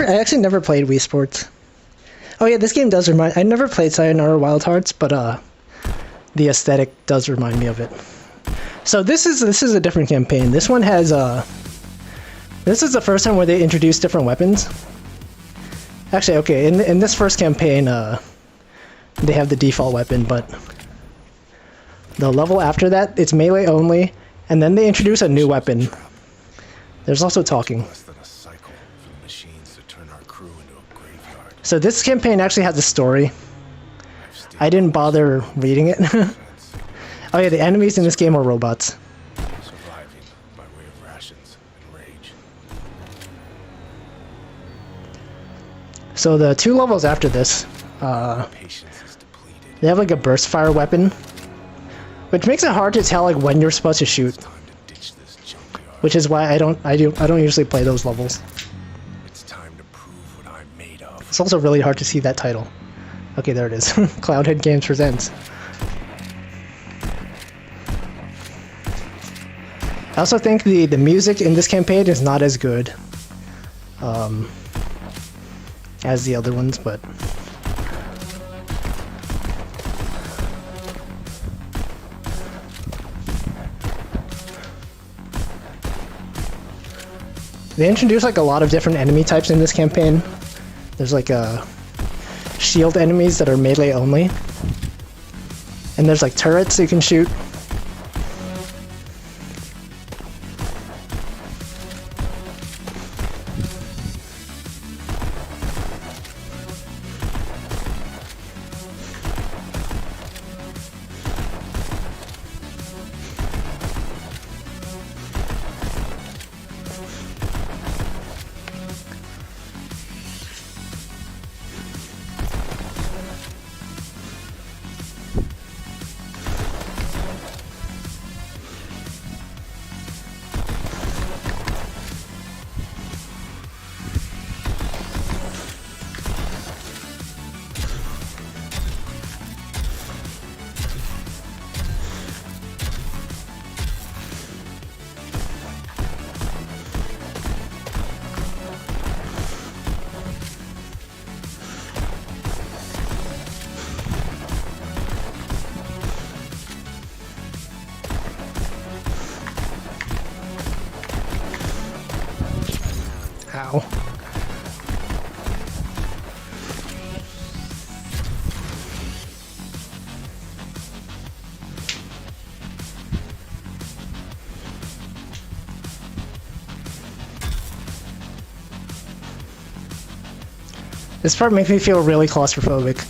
I actually never played Wii Sports. Oh yeah, this game does remind. I never played Sayonara Wild Hearts, but the aesthetic does remind me of it. So this is a different campaign. This one has this is the first time where they introduced different weapons. Actually, okay, in this first campaign, they have the default weapon, but the level after that, it's melee only, and then they introduce a new weapon. There's also talking. So this campaign actually has a story. I didn't bother reading it. Oh yeah, the enemies in this game are robots. Surviving by way of rations and rage. So the two levels after this, Patience is depleted. they have like a burst fire weapon, which makes it hard to tell like when you're supposed to shoot. Time to ditch this junkyard. Which is why I don't usually play those levels. It's time to prove what I'm made of. It's also really hard to see that title. Okay, there it is. Cloudhead Games presents. I also think the music in this campaign is not as good as the other ones, but they introduce like a lot of different enemy types in this campaign. There's like shield enemies that are melee only, and there's like turrets you can shoot. Ow. This part makes me feel really claustrophobic.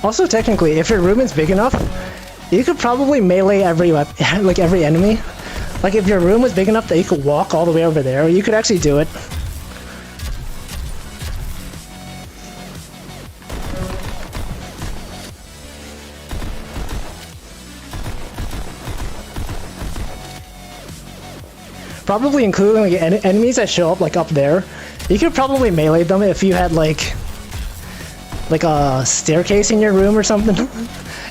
Also, technically, if your room is big enough, you could probably melee every like every enemy. Like if your room was big enough that you could walk all the way over there, you could actually do it. probably including like enemies that show up like up there. You could probably melee them if you had like a staircase in your room or something.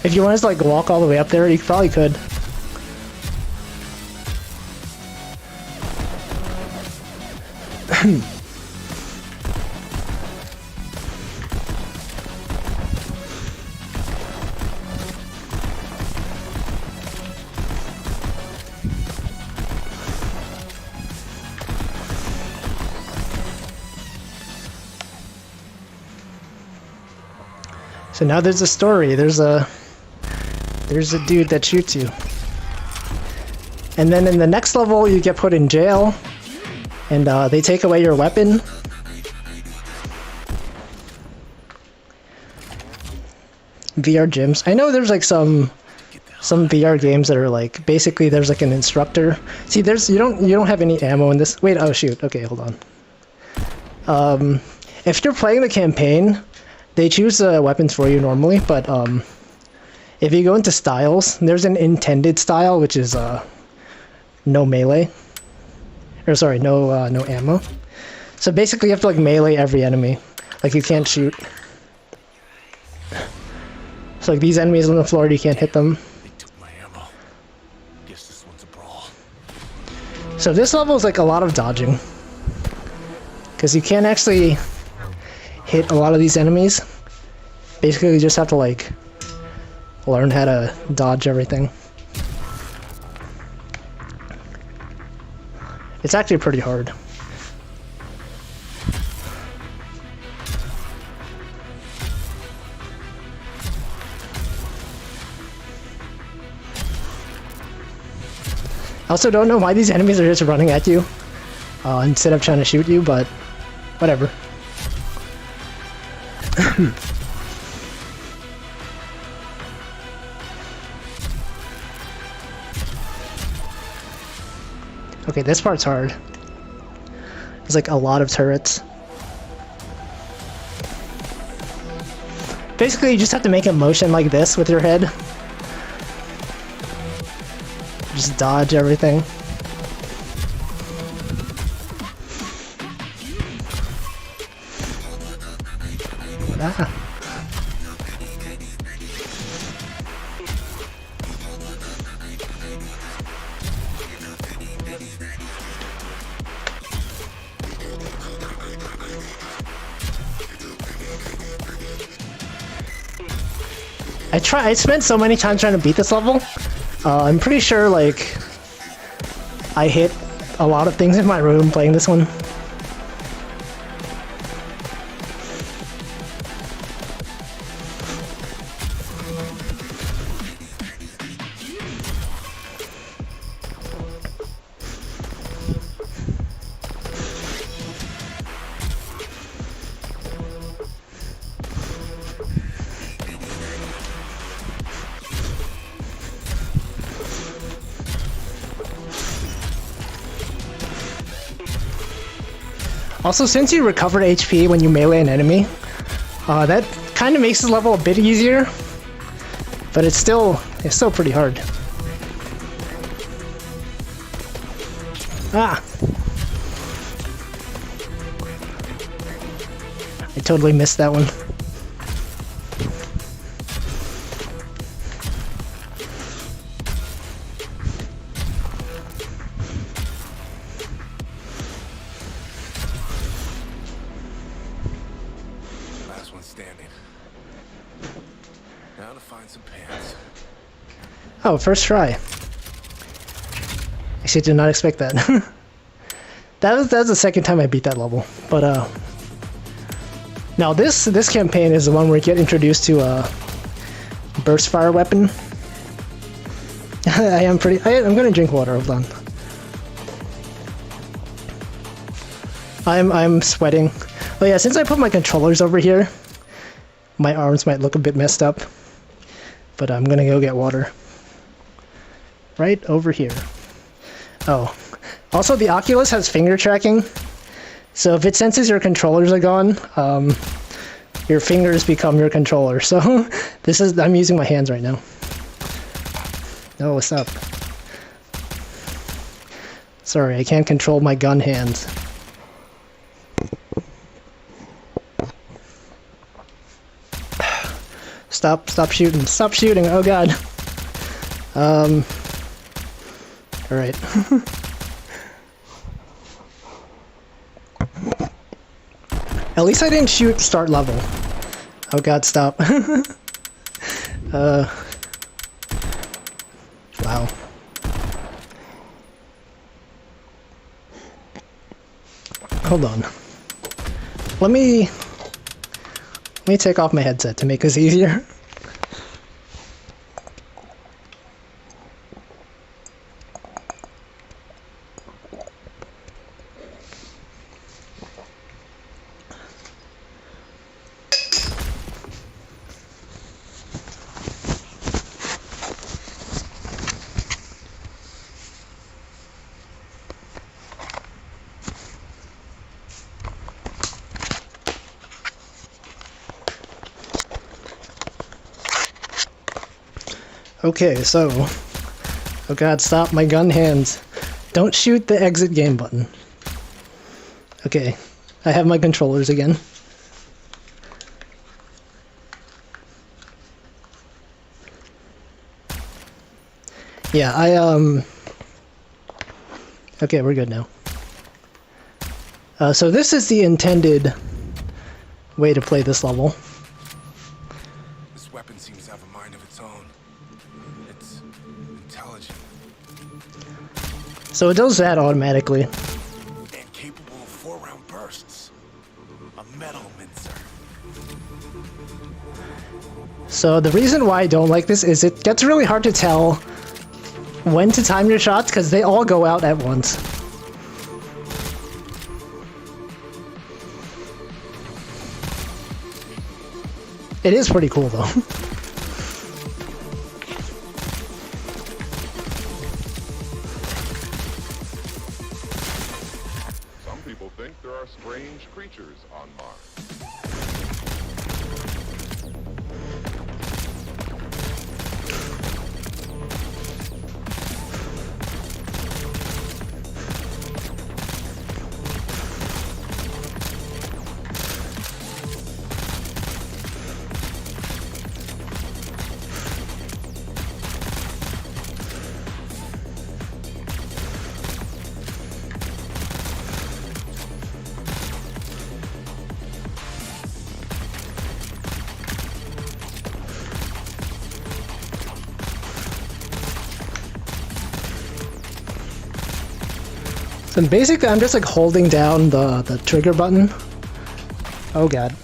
If you wanted to like walk all the way up there, you probably could. So now there's a story. There's a dude that shoots you. And then in the next level you get put in jail and they take away your weapon. VR gyms. I know there's like some VR games that are like basically there's like an instructor. See, you don't have any ammo in this. Wait, oh shoot. Okay, hold on. If you're playing the campaign, they choose weapons for you normally, but if you go into styles, there's an intended style, which is no melee. Or sorry, no ammo. So basically you have to like melee every enemy. Like you can't shoot. So like these enemies on the floor, you can't hit them. They took my ammo. Guess this one's a brawl. So this level is like a lot of dodging. Because you can't actually hit a lot of these enemies. Basically you just have to like learn how to dodge everything. It's actually pretty hard. I also don't know why these enemies are just running at you instead of trying to shoot you, but whatever. Okay, this part's hard. There's like a lot of turrets. Basically, you just have to make a motion like this with your head. Just dodge everything. Ah. I spent so many times trying to beat this level. I'm pretty sure like I hit a lot of things in my room playing this one. Also, since you recover HP when you melee an enemy, that kind of makes this level a bit easier, but it's still pretty hard. Ah! I totally missed that one. Standing. Now to find some pants. Oh, first try. Actually, did not expect that. that was the second time I beat that level. But now this campaign is the one where you get introduced to a burst fire weapon. I'm gonna drink water. Hold on. I'm sweating. Oh yeah, since I put my controllers over here, my arms might look a bit messed up, but I'm gonna go get water. Right over here. Oh, also the Oculus has finger tracking, so if it senses your controllers are gone, your fingers become your controller. So I'm using my hands right now. Oh, what's up? Sorry, I can't control my gun hands. Stop shooting. Stop shooting. Oh god. Alright. At least I didn't shoot start level. Oh god, stop. Wow. Hold on. Let me take off my headset to make this easier. Okay, so... Oh god, stop my gun hands. Don't shoot the exit game button. Okay, I have my controllers again. Yeah, Okay, we're good now. So this is the intended way to play this level. This weapon seems to have a mind of its own. It's intelligent So it does that automatically. and capable of 4-round bursts. A metal mincer. So the reason why I don't like this is it gets really hard to tell when to time your shots because they all go out at once. It is pretty cool though. Some people think there are strange creatures on Mars. So basically I'm just like holding down the trigger button. Oh god.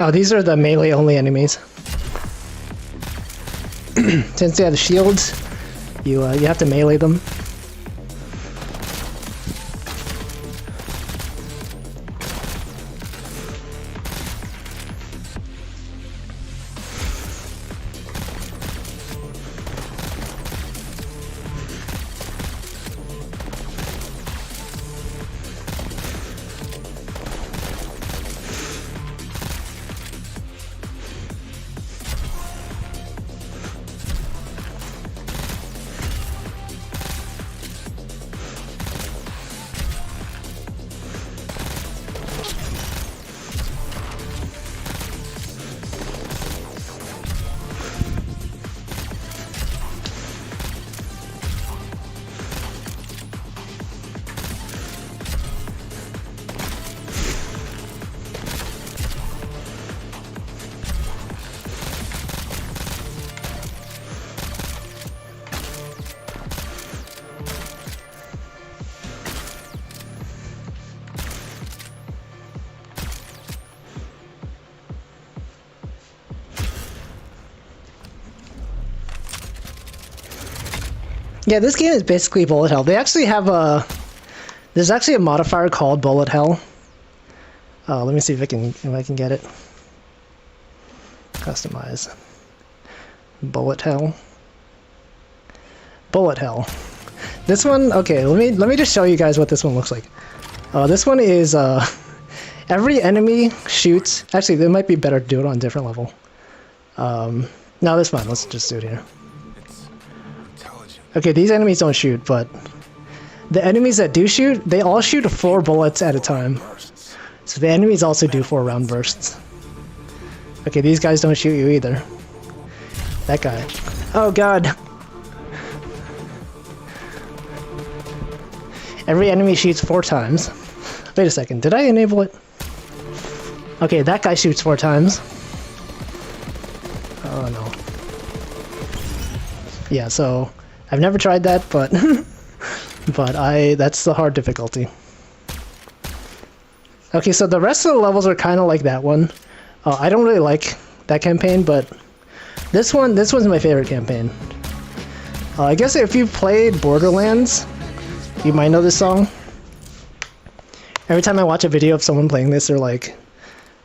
Oh, these are the melee-only enemies. Since they have shields, you have to melee them. Yeah, this game is basically bullet hell. They actually have a... There's actually a modifier called bullet hell, Let me see if I can get it. Customize. Bullet hell. Bullet hell. This one, okay, let me just show you guys what this one looks like. This one is every enemy shoots. Actually, it might be better to do it on a different level. No, this one. Let's just do it here. It's intelligent. Okay, these enemies don't shoot, but the enemies that do shoot, they all shoot 4 bullets at a time. Bursts. So the enemies also do 4 round bursts. Okay, these guys don't shoot you either. That guy. Oh god. Every enemy shoots 4 times. Wait a second, did I enable it? Okay, that guy shoots 4 times. Oh no. Yeah, so I've never tried that, but that's the hard difficulty. Okay, so the rest of the levels are kind of like that one. I don't really like that campaign, but this one's my favorite campaign. I guess if you played Borderlands, you might know this song. Every time I watch a video of someone playing this, they're like,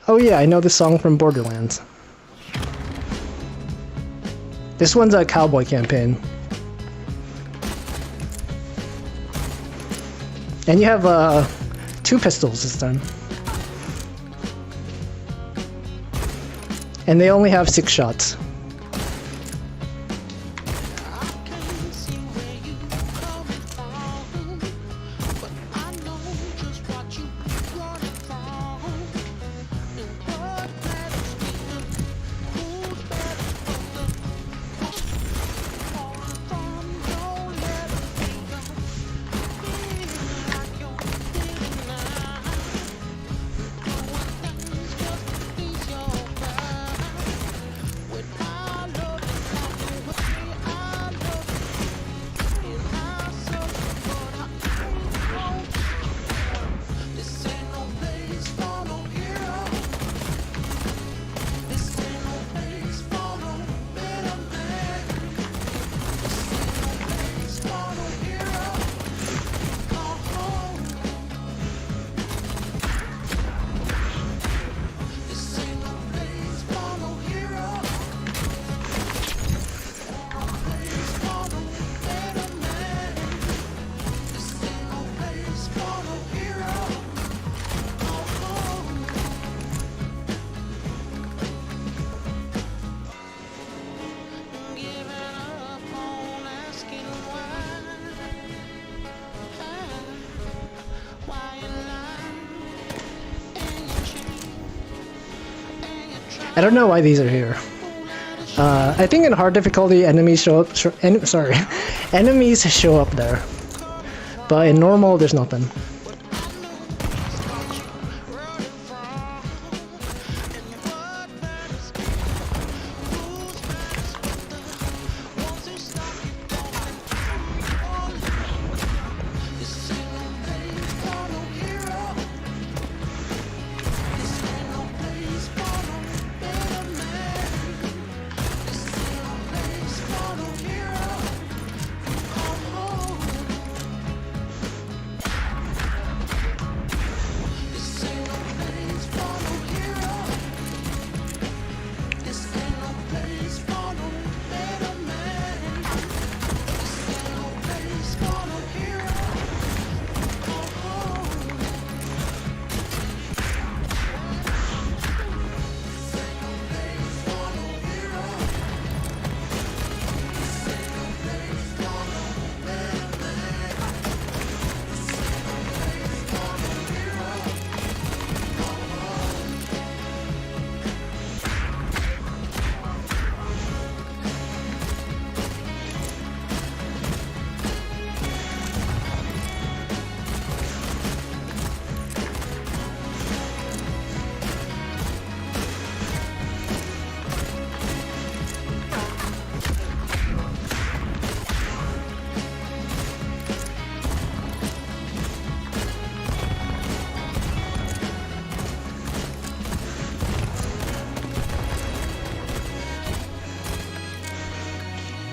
"Oh yeah, I know this song from Borderlands." This one's a cowboy campaign. And you have 2 pistols this time. And they only have 6 shots. I don't know why these are here. I think in hard difficulty, enemies show up. Enemies show up there, but in normal, there's nothing.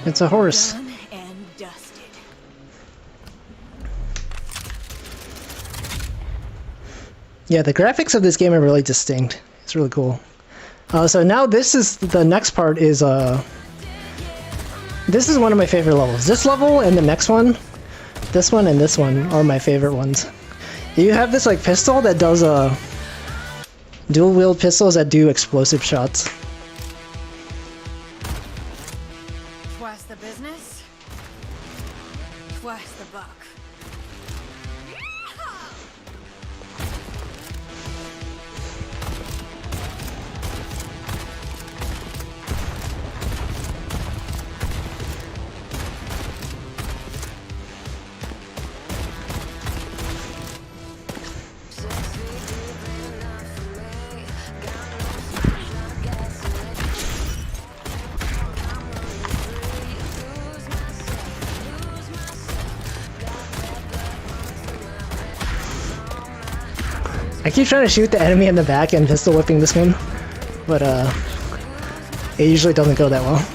It's a horse. Done and dusted. Yeah, the graphics of this game are really distinct. It's really cool. So now this is the next part is this is one of my favorite levels. This level and the next one, this one and this one are my favorite ones. You have this like pistol that does dual wield pistols that do explosive shots. Twice the business, twice the buck. I keep trying to shoot the enemy in the back and pistol whipping this one, but it usually doesn't go that well.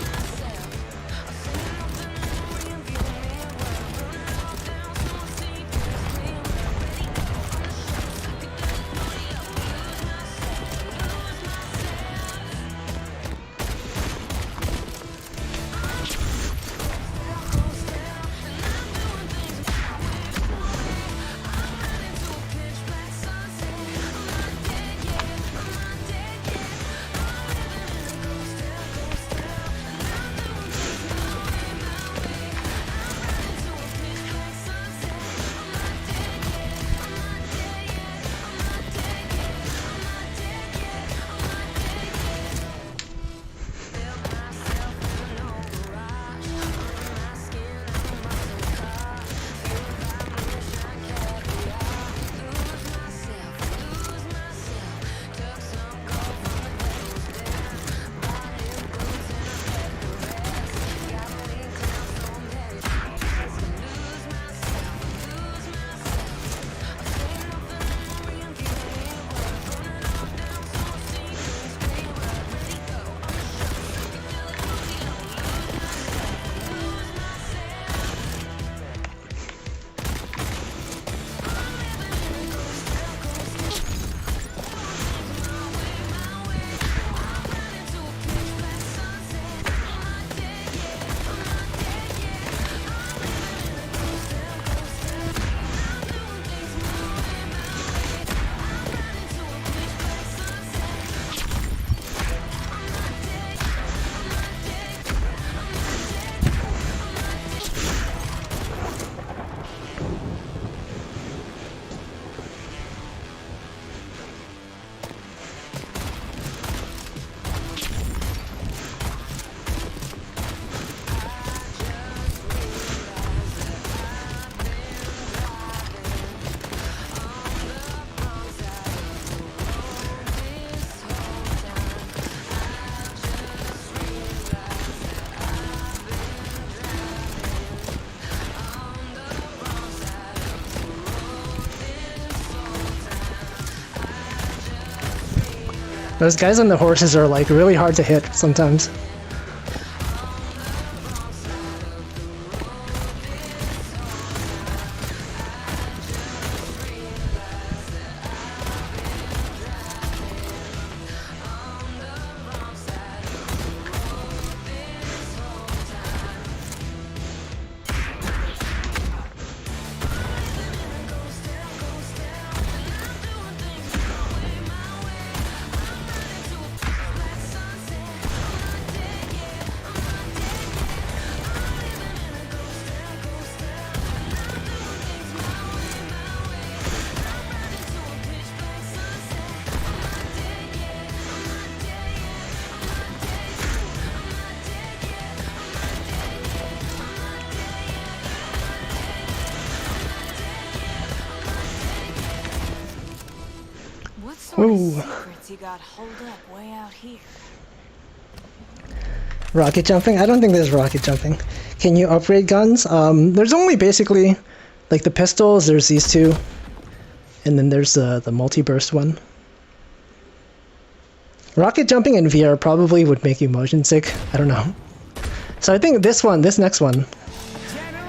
Those guys on the horses are like really hard to hit sometimes. What sort of Ooh. secrets you got holed up way out here? Rocket jumping? I don't think there's rocket jumping. Can you upgrade guns? There's only basically like the pistols, there's these two. And then there's the multi-burst one. Rocket jumping in VR probably would make you motion sick. I don't know. So I think this next one.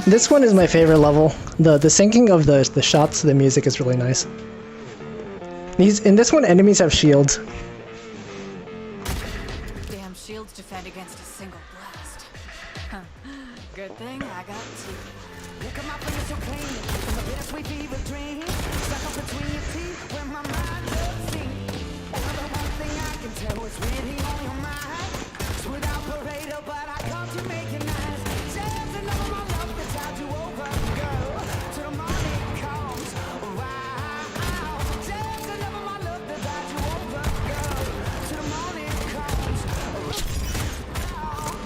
This one is my favorite level. The syncing of the shots to the music is really nice. These in this one, enemies have shields. Damn shields defend against a single blast. Huh. Good thing I got two. Look at my face so clean. From a bittersweet fever dream. Stuck up between your teeth when my mind looks in. Well, the one thing I can tell is really on your mind. It's without parade, but I come to make it nice. There's another my love that tied you over, girl. Till the morning comes. Wow. There's another my love that tied you over, girl. Till the morning comes. Wow.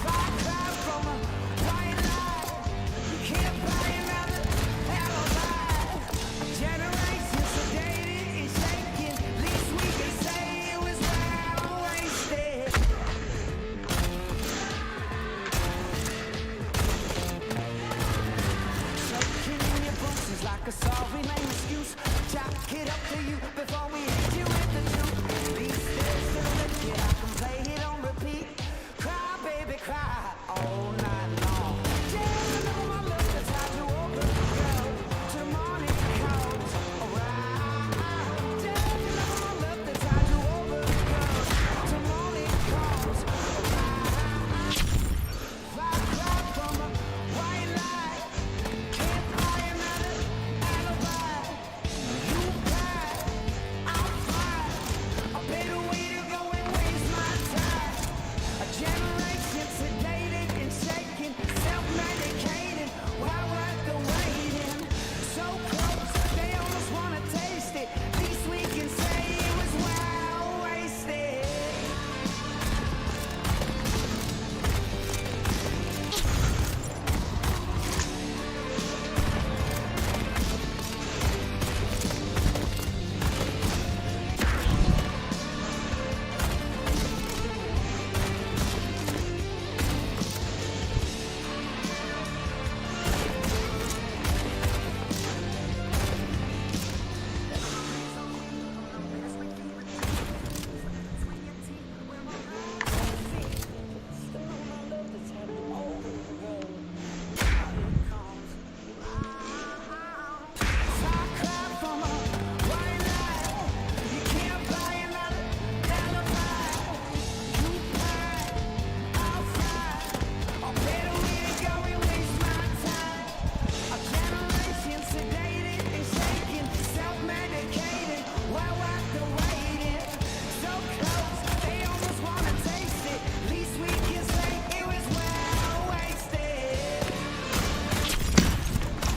Fire cloud from a white light. You can't buy another alibi. Generations sedated and shaken. Least we can say it was well wasted. Soaking in your boots is like a sorry lame excuse. Jack it up to you before we hit you with the truth. These days to lift it, I can play it on repeat. Cry, baby, cry all night long. Yeah, I know my love that's how you over, girl. Till the morning comes around. Yeah, I know my love that's how you over, girl. Till the morning comes around. Fly, fly from a white light. Can't buy another alibi. You cry, I'll fly. A better way to go and waste my time. A generation sedated and shaken, self-medicated while we're the waiting. So close, they almost wanna taste it. Least we can say it was well wasted.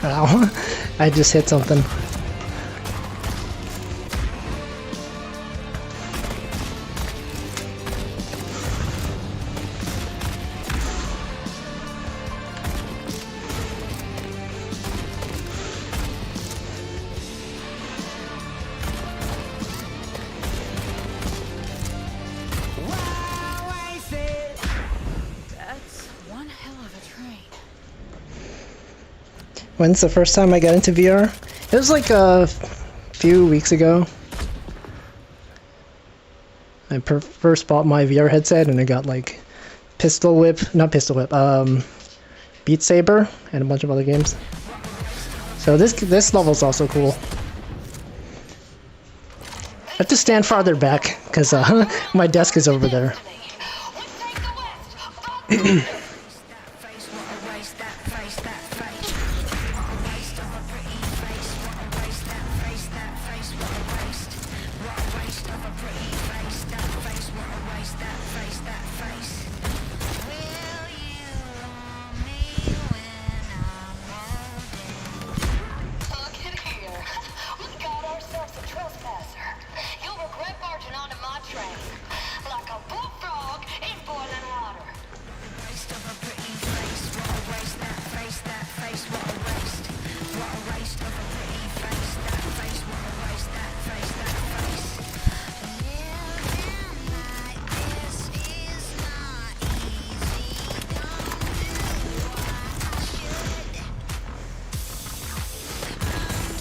Ow. I just hit something. That's one hell of a train. When's the first time I got into VR? It was like a few weeks ago. I first bought my VR headset and I got like Beat Saber and a bunch of other games. So this level's also cool. I have to stand farther back because my desk is over there. Look at here. We got ourselves a trespasser. You'll regret barging onto my train like a bullfrog in boiling water. Waste of a pretty face. What a waste, that face, that face. What a waste. What a waste of a pretty face. That face, what a waste, that face, that face. Living like this is not easy. Don't do what I should.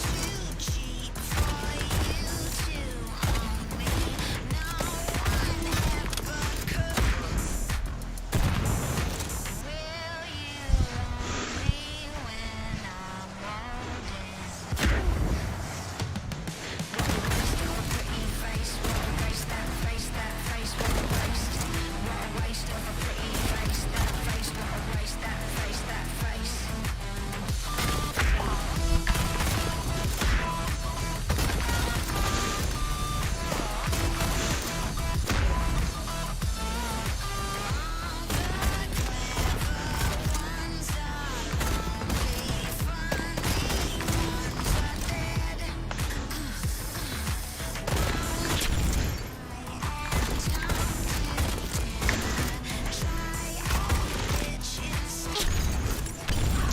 Too cheap for you to hold me. No one ever could. Will you want me when I'm older?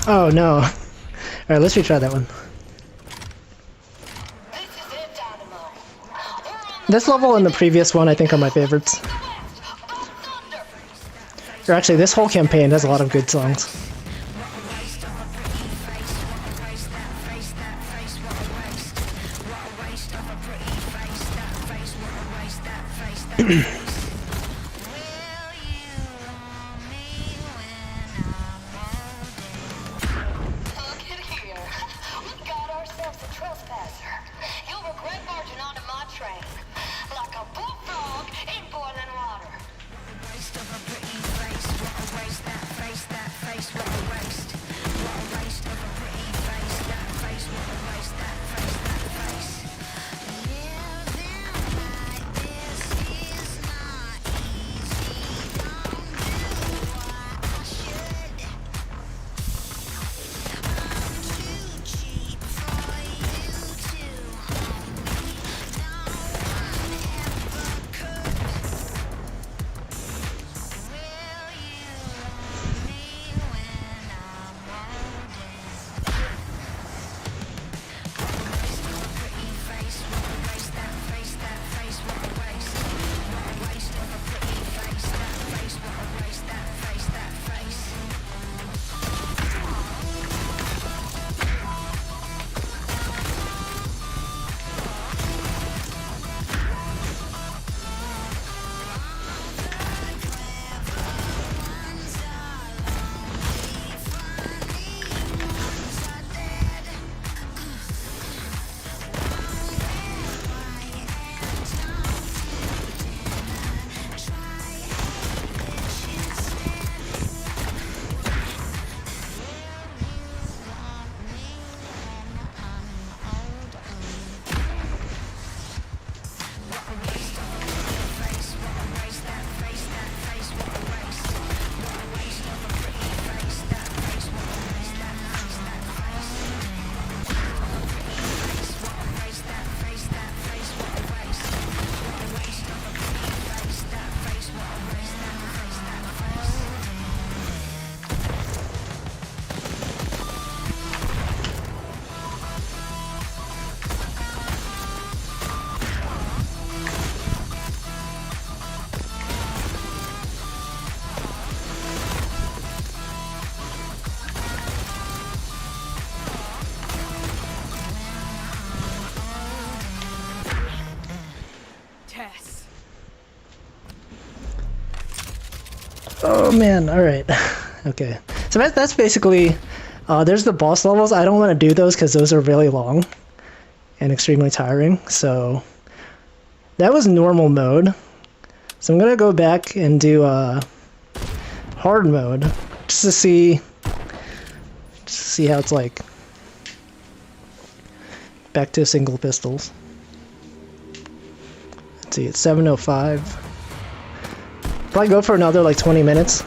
Oh no. Alright, let's retry that one. This is it, Dynamo. We're on This level and the previous one I think are my favorites. the west. About thunder. Or actually, this whole campaign has a lot of good songs. Look at here. We got ourselves a trespasser. You'll regret barging onto my train. Like a bullfrog in boiling water. Tess. Oh man, alright. Okay. So that's basically, there's the boss levels. I don't want to do those because those are really long and extremely tiring. So that was normal mode. So I'm going to go back and do hard mode just to see how it's like. Back to single pistols. Let's see, it's 7:05. Probably go for another like 20 minutes.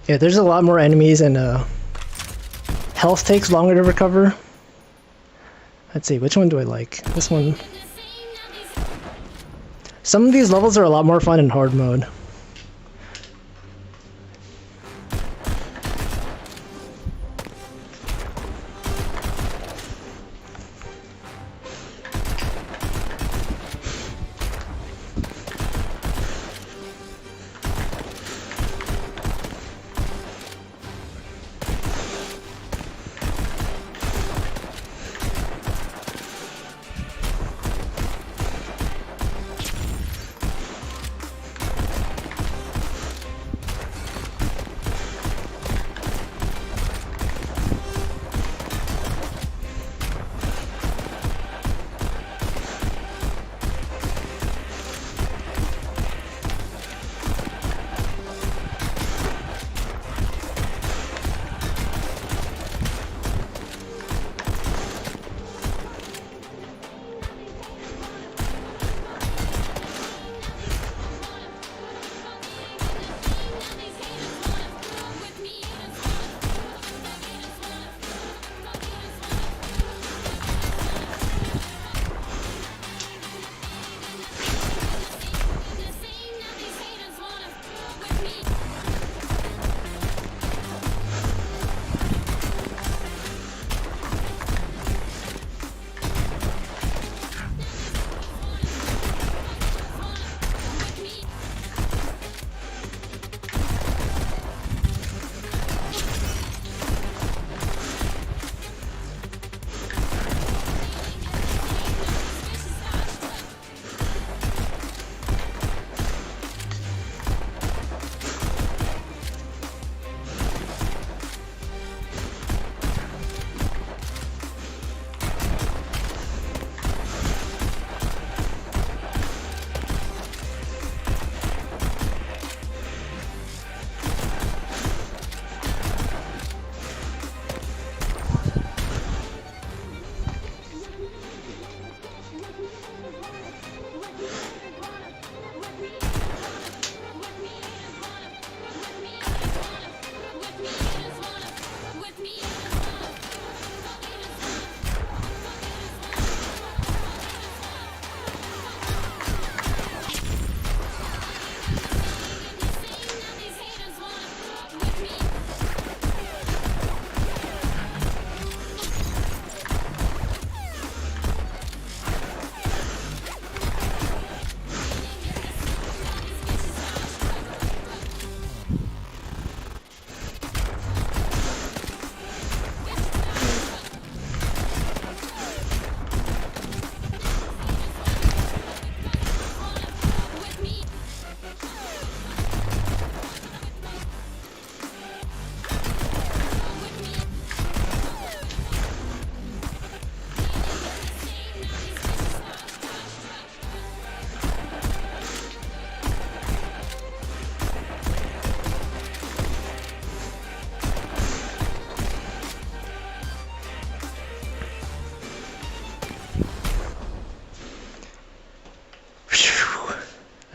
Yeah, there's a lot more enemies and health takes longer to recover. Let's see, which one do I like? This one. Some of these levels are a lot more fun in hard mode.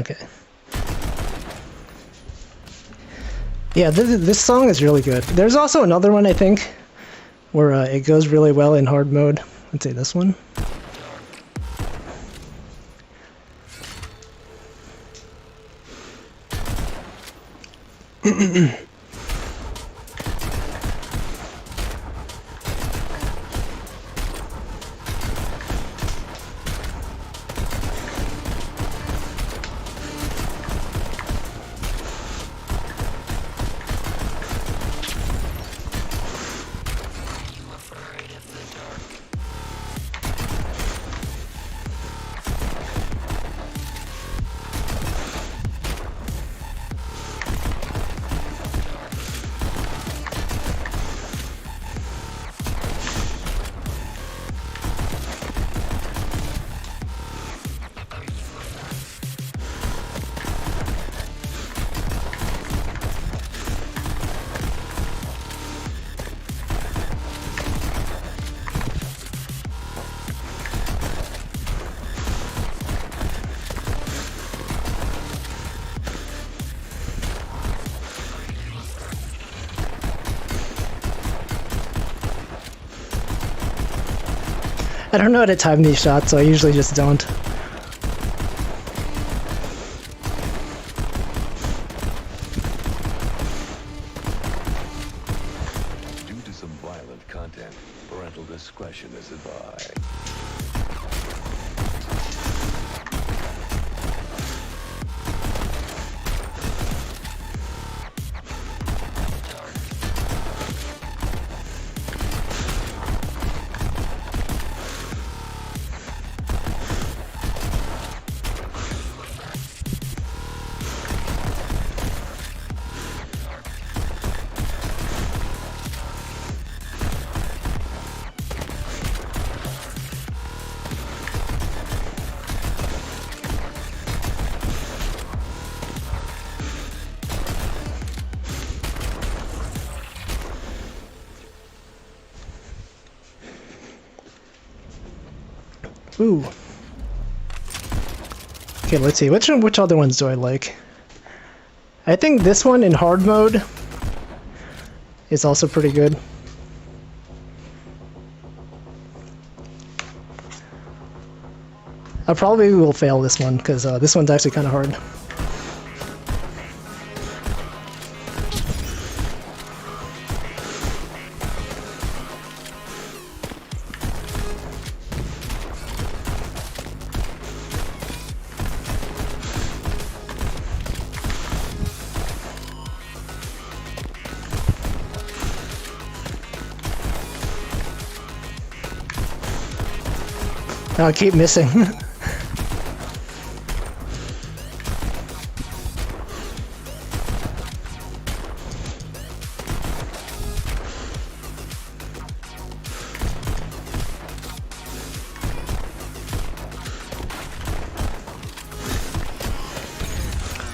Okay. Yeah, this song is really good. There's also another one, I think, where it goes really well in hard mode. Let's say this one. I don't know how to time these shots, so I usually just don't. Due to some violent content, parental discretion is advised. Ooh. Okay, let's see. Which other ones do I like? I think this one in hard mode is also pretty good. I probably will fail this one because this one's actually kind of hard. I keep missing.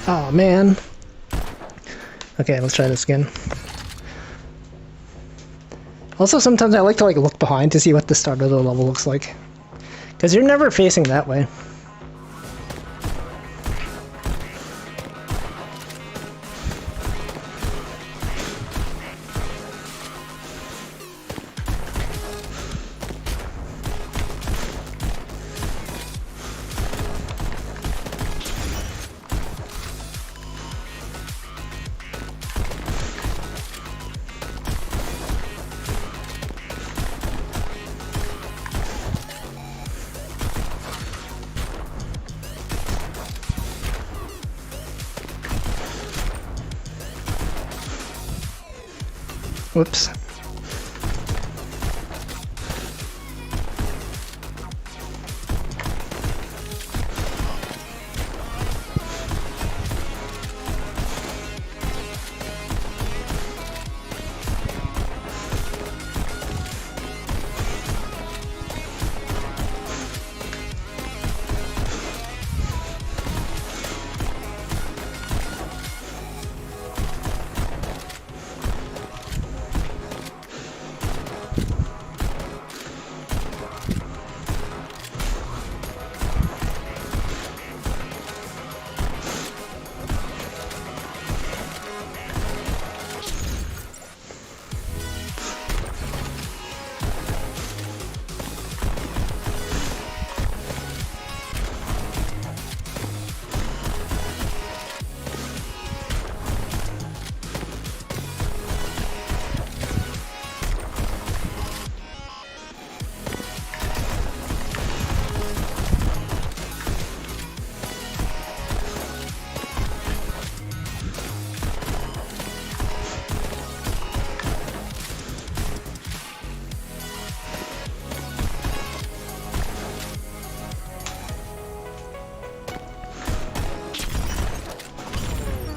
Oh man. Okay, let's try this again. Also, sometimes I like to look behind to see what the start of the level looks like. Because you're never facing that way. Whoops.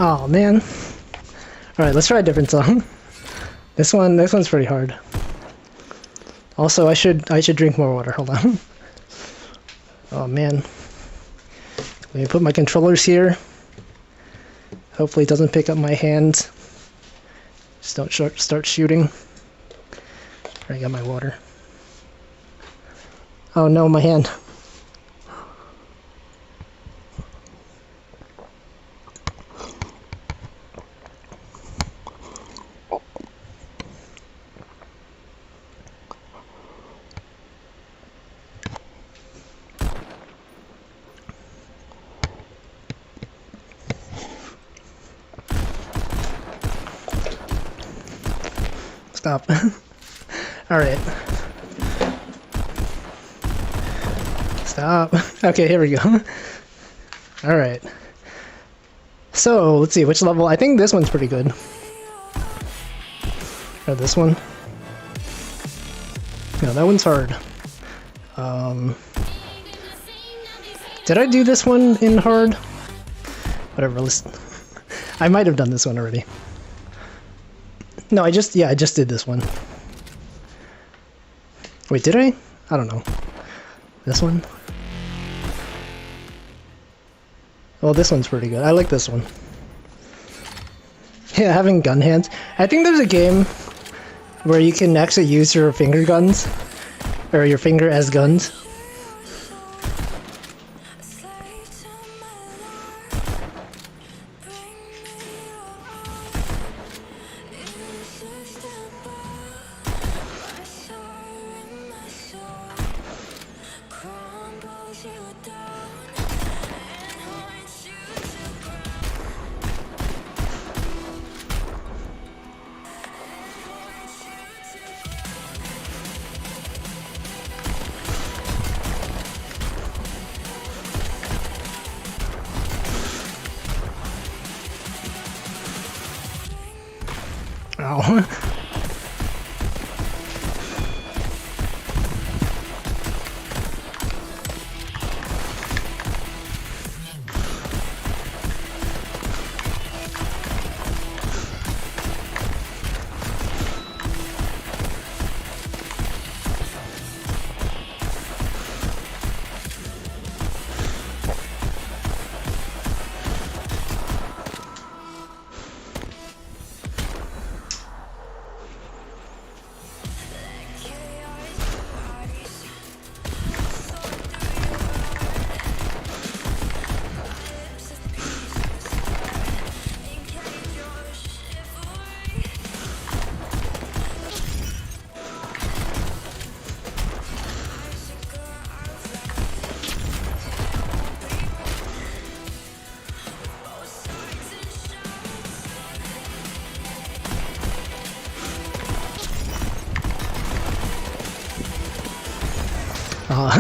Oh man. Alright, let's try a different song. This one's pretty hard. Also, I should drink more water. Hold on. Oh man. Let me put my controllers here. Hopefully it doesn't pick up my hand. Just don't start shooting. I got my water. Oh no, my hand. Stop. Alright. Stop. Okay, here we go. Alright. So, let's see, which level? I think this one's pretty good. Or this one. No, that one's hard. Did I do this one in hard? Whatever, listen. I might have done this one already. No, I just did this one. Wait, did I? I don't know. This one? Well, this one's pretty good. I like this one. Yeah, having gun hands. I think there's a game where you can actually use your finger guns, or your finger as guns. Ow.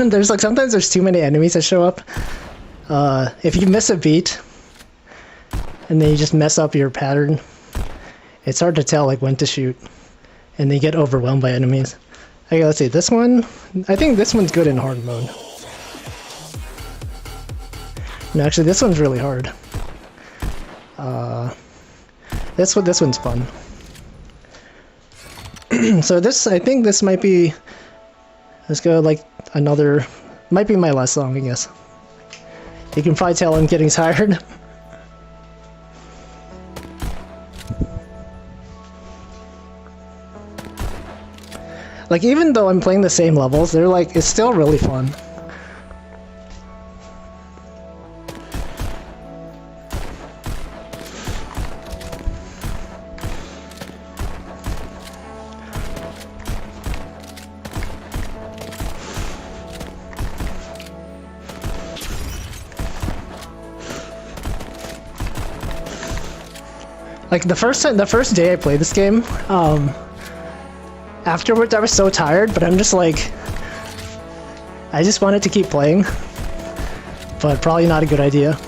There's like sometimes there's too many enemies that show up. If you miss a beat and then you just mess up your pattern, it's hard to tell like when to shoot, and then you get overwhelmed by enemies. Okay, let's see, this one, I think this one's good in hard mode. No, actually this one's really hard. This one's fun. So this, I think this might be, let's go like another, might be my last song, I guess. You can probably tell I'm getting tired. Like, even though I'm playing the same levels, they're like, it's still really fun. Like the first day I played this game, afterwards I was so tired, but I'm just like, I just wanted to keep playing, but probably not a good idea.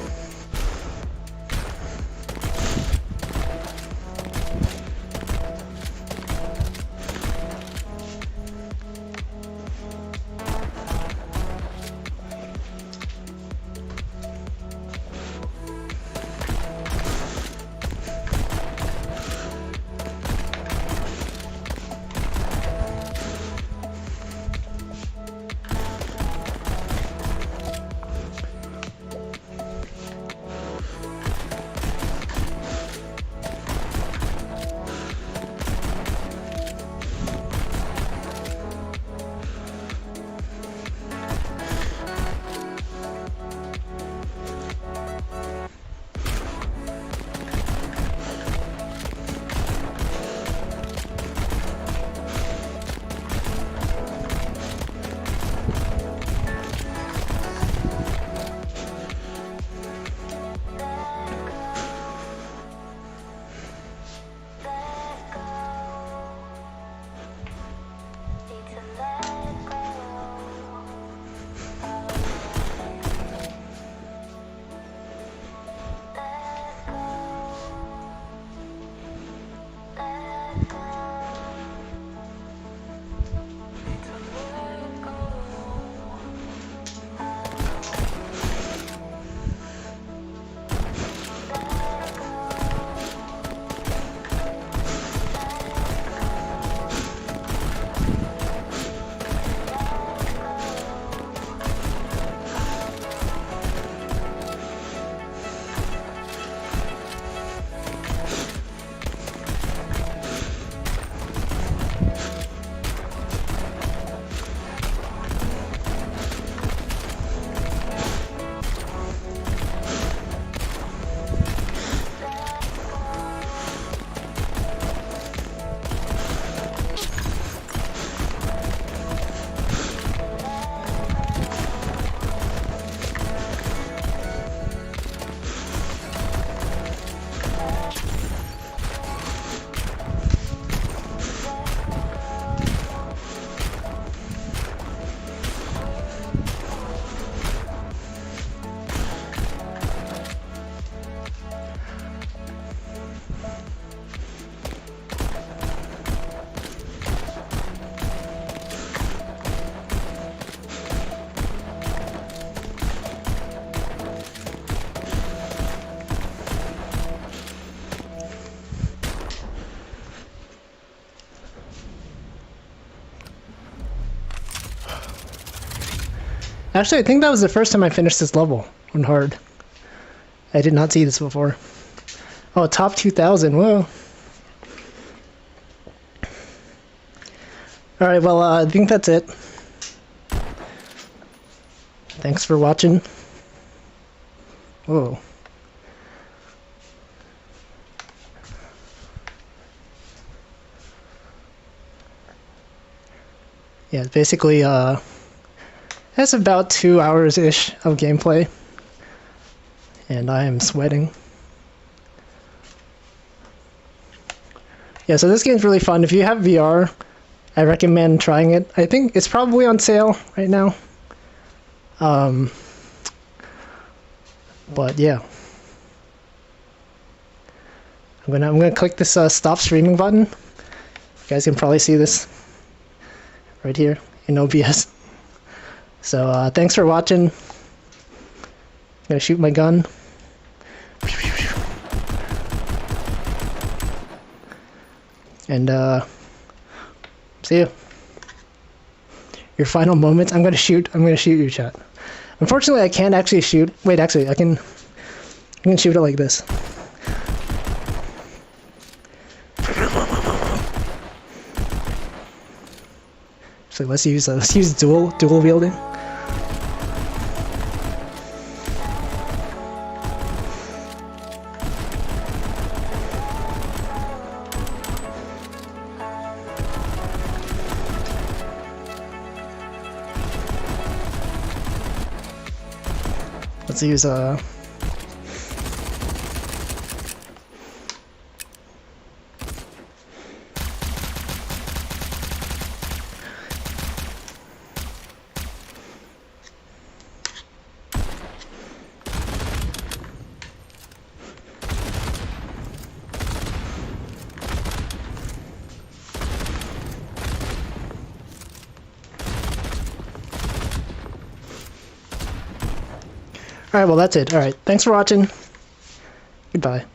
Actually, I think that was the first time I finished this level on hard. I did not see this before. Oh, top 2,000. Whoa. Alright, well, I think that's it. Thanks for watching. Whoa. Yeah, basically, that's about 2 hours-ish of gameplay. And I am sweating. Yeah, so this game's really fun. If you have VR, I recommend trying it. I think it's probably on sale right now. But yeah. I'm gonna click this stop streaming button. You guys can probably see this right here in OBS. So thanks for watching. I'm gonna shoot my gun. And see you. Your final moments. I'm gonna shoot you, chat. Unfortunately, I can't actually shoot. Wait, actually, I can shoot it like this. So let's use dual wielding. Let's use Alright, well that's it. Alright, thanks for watching. Goodbye.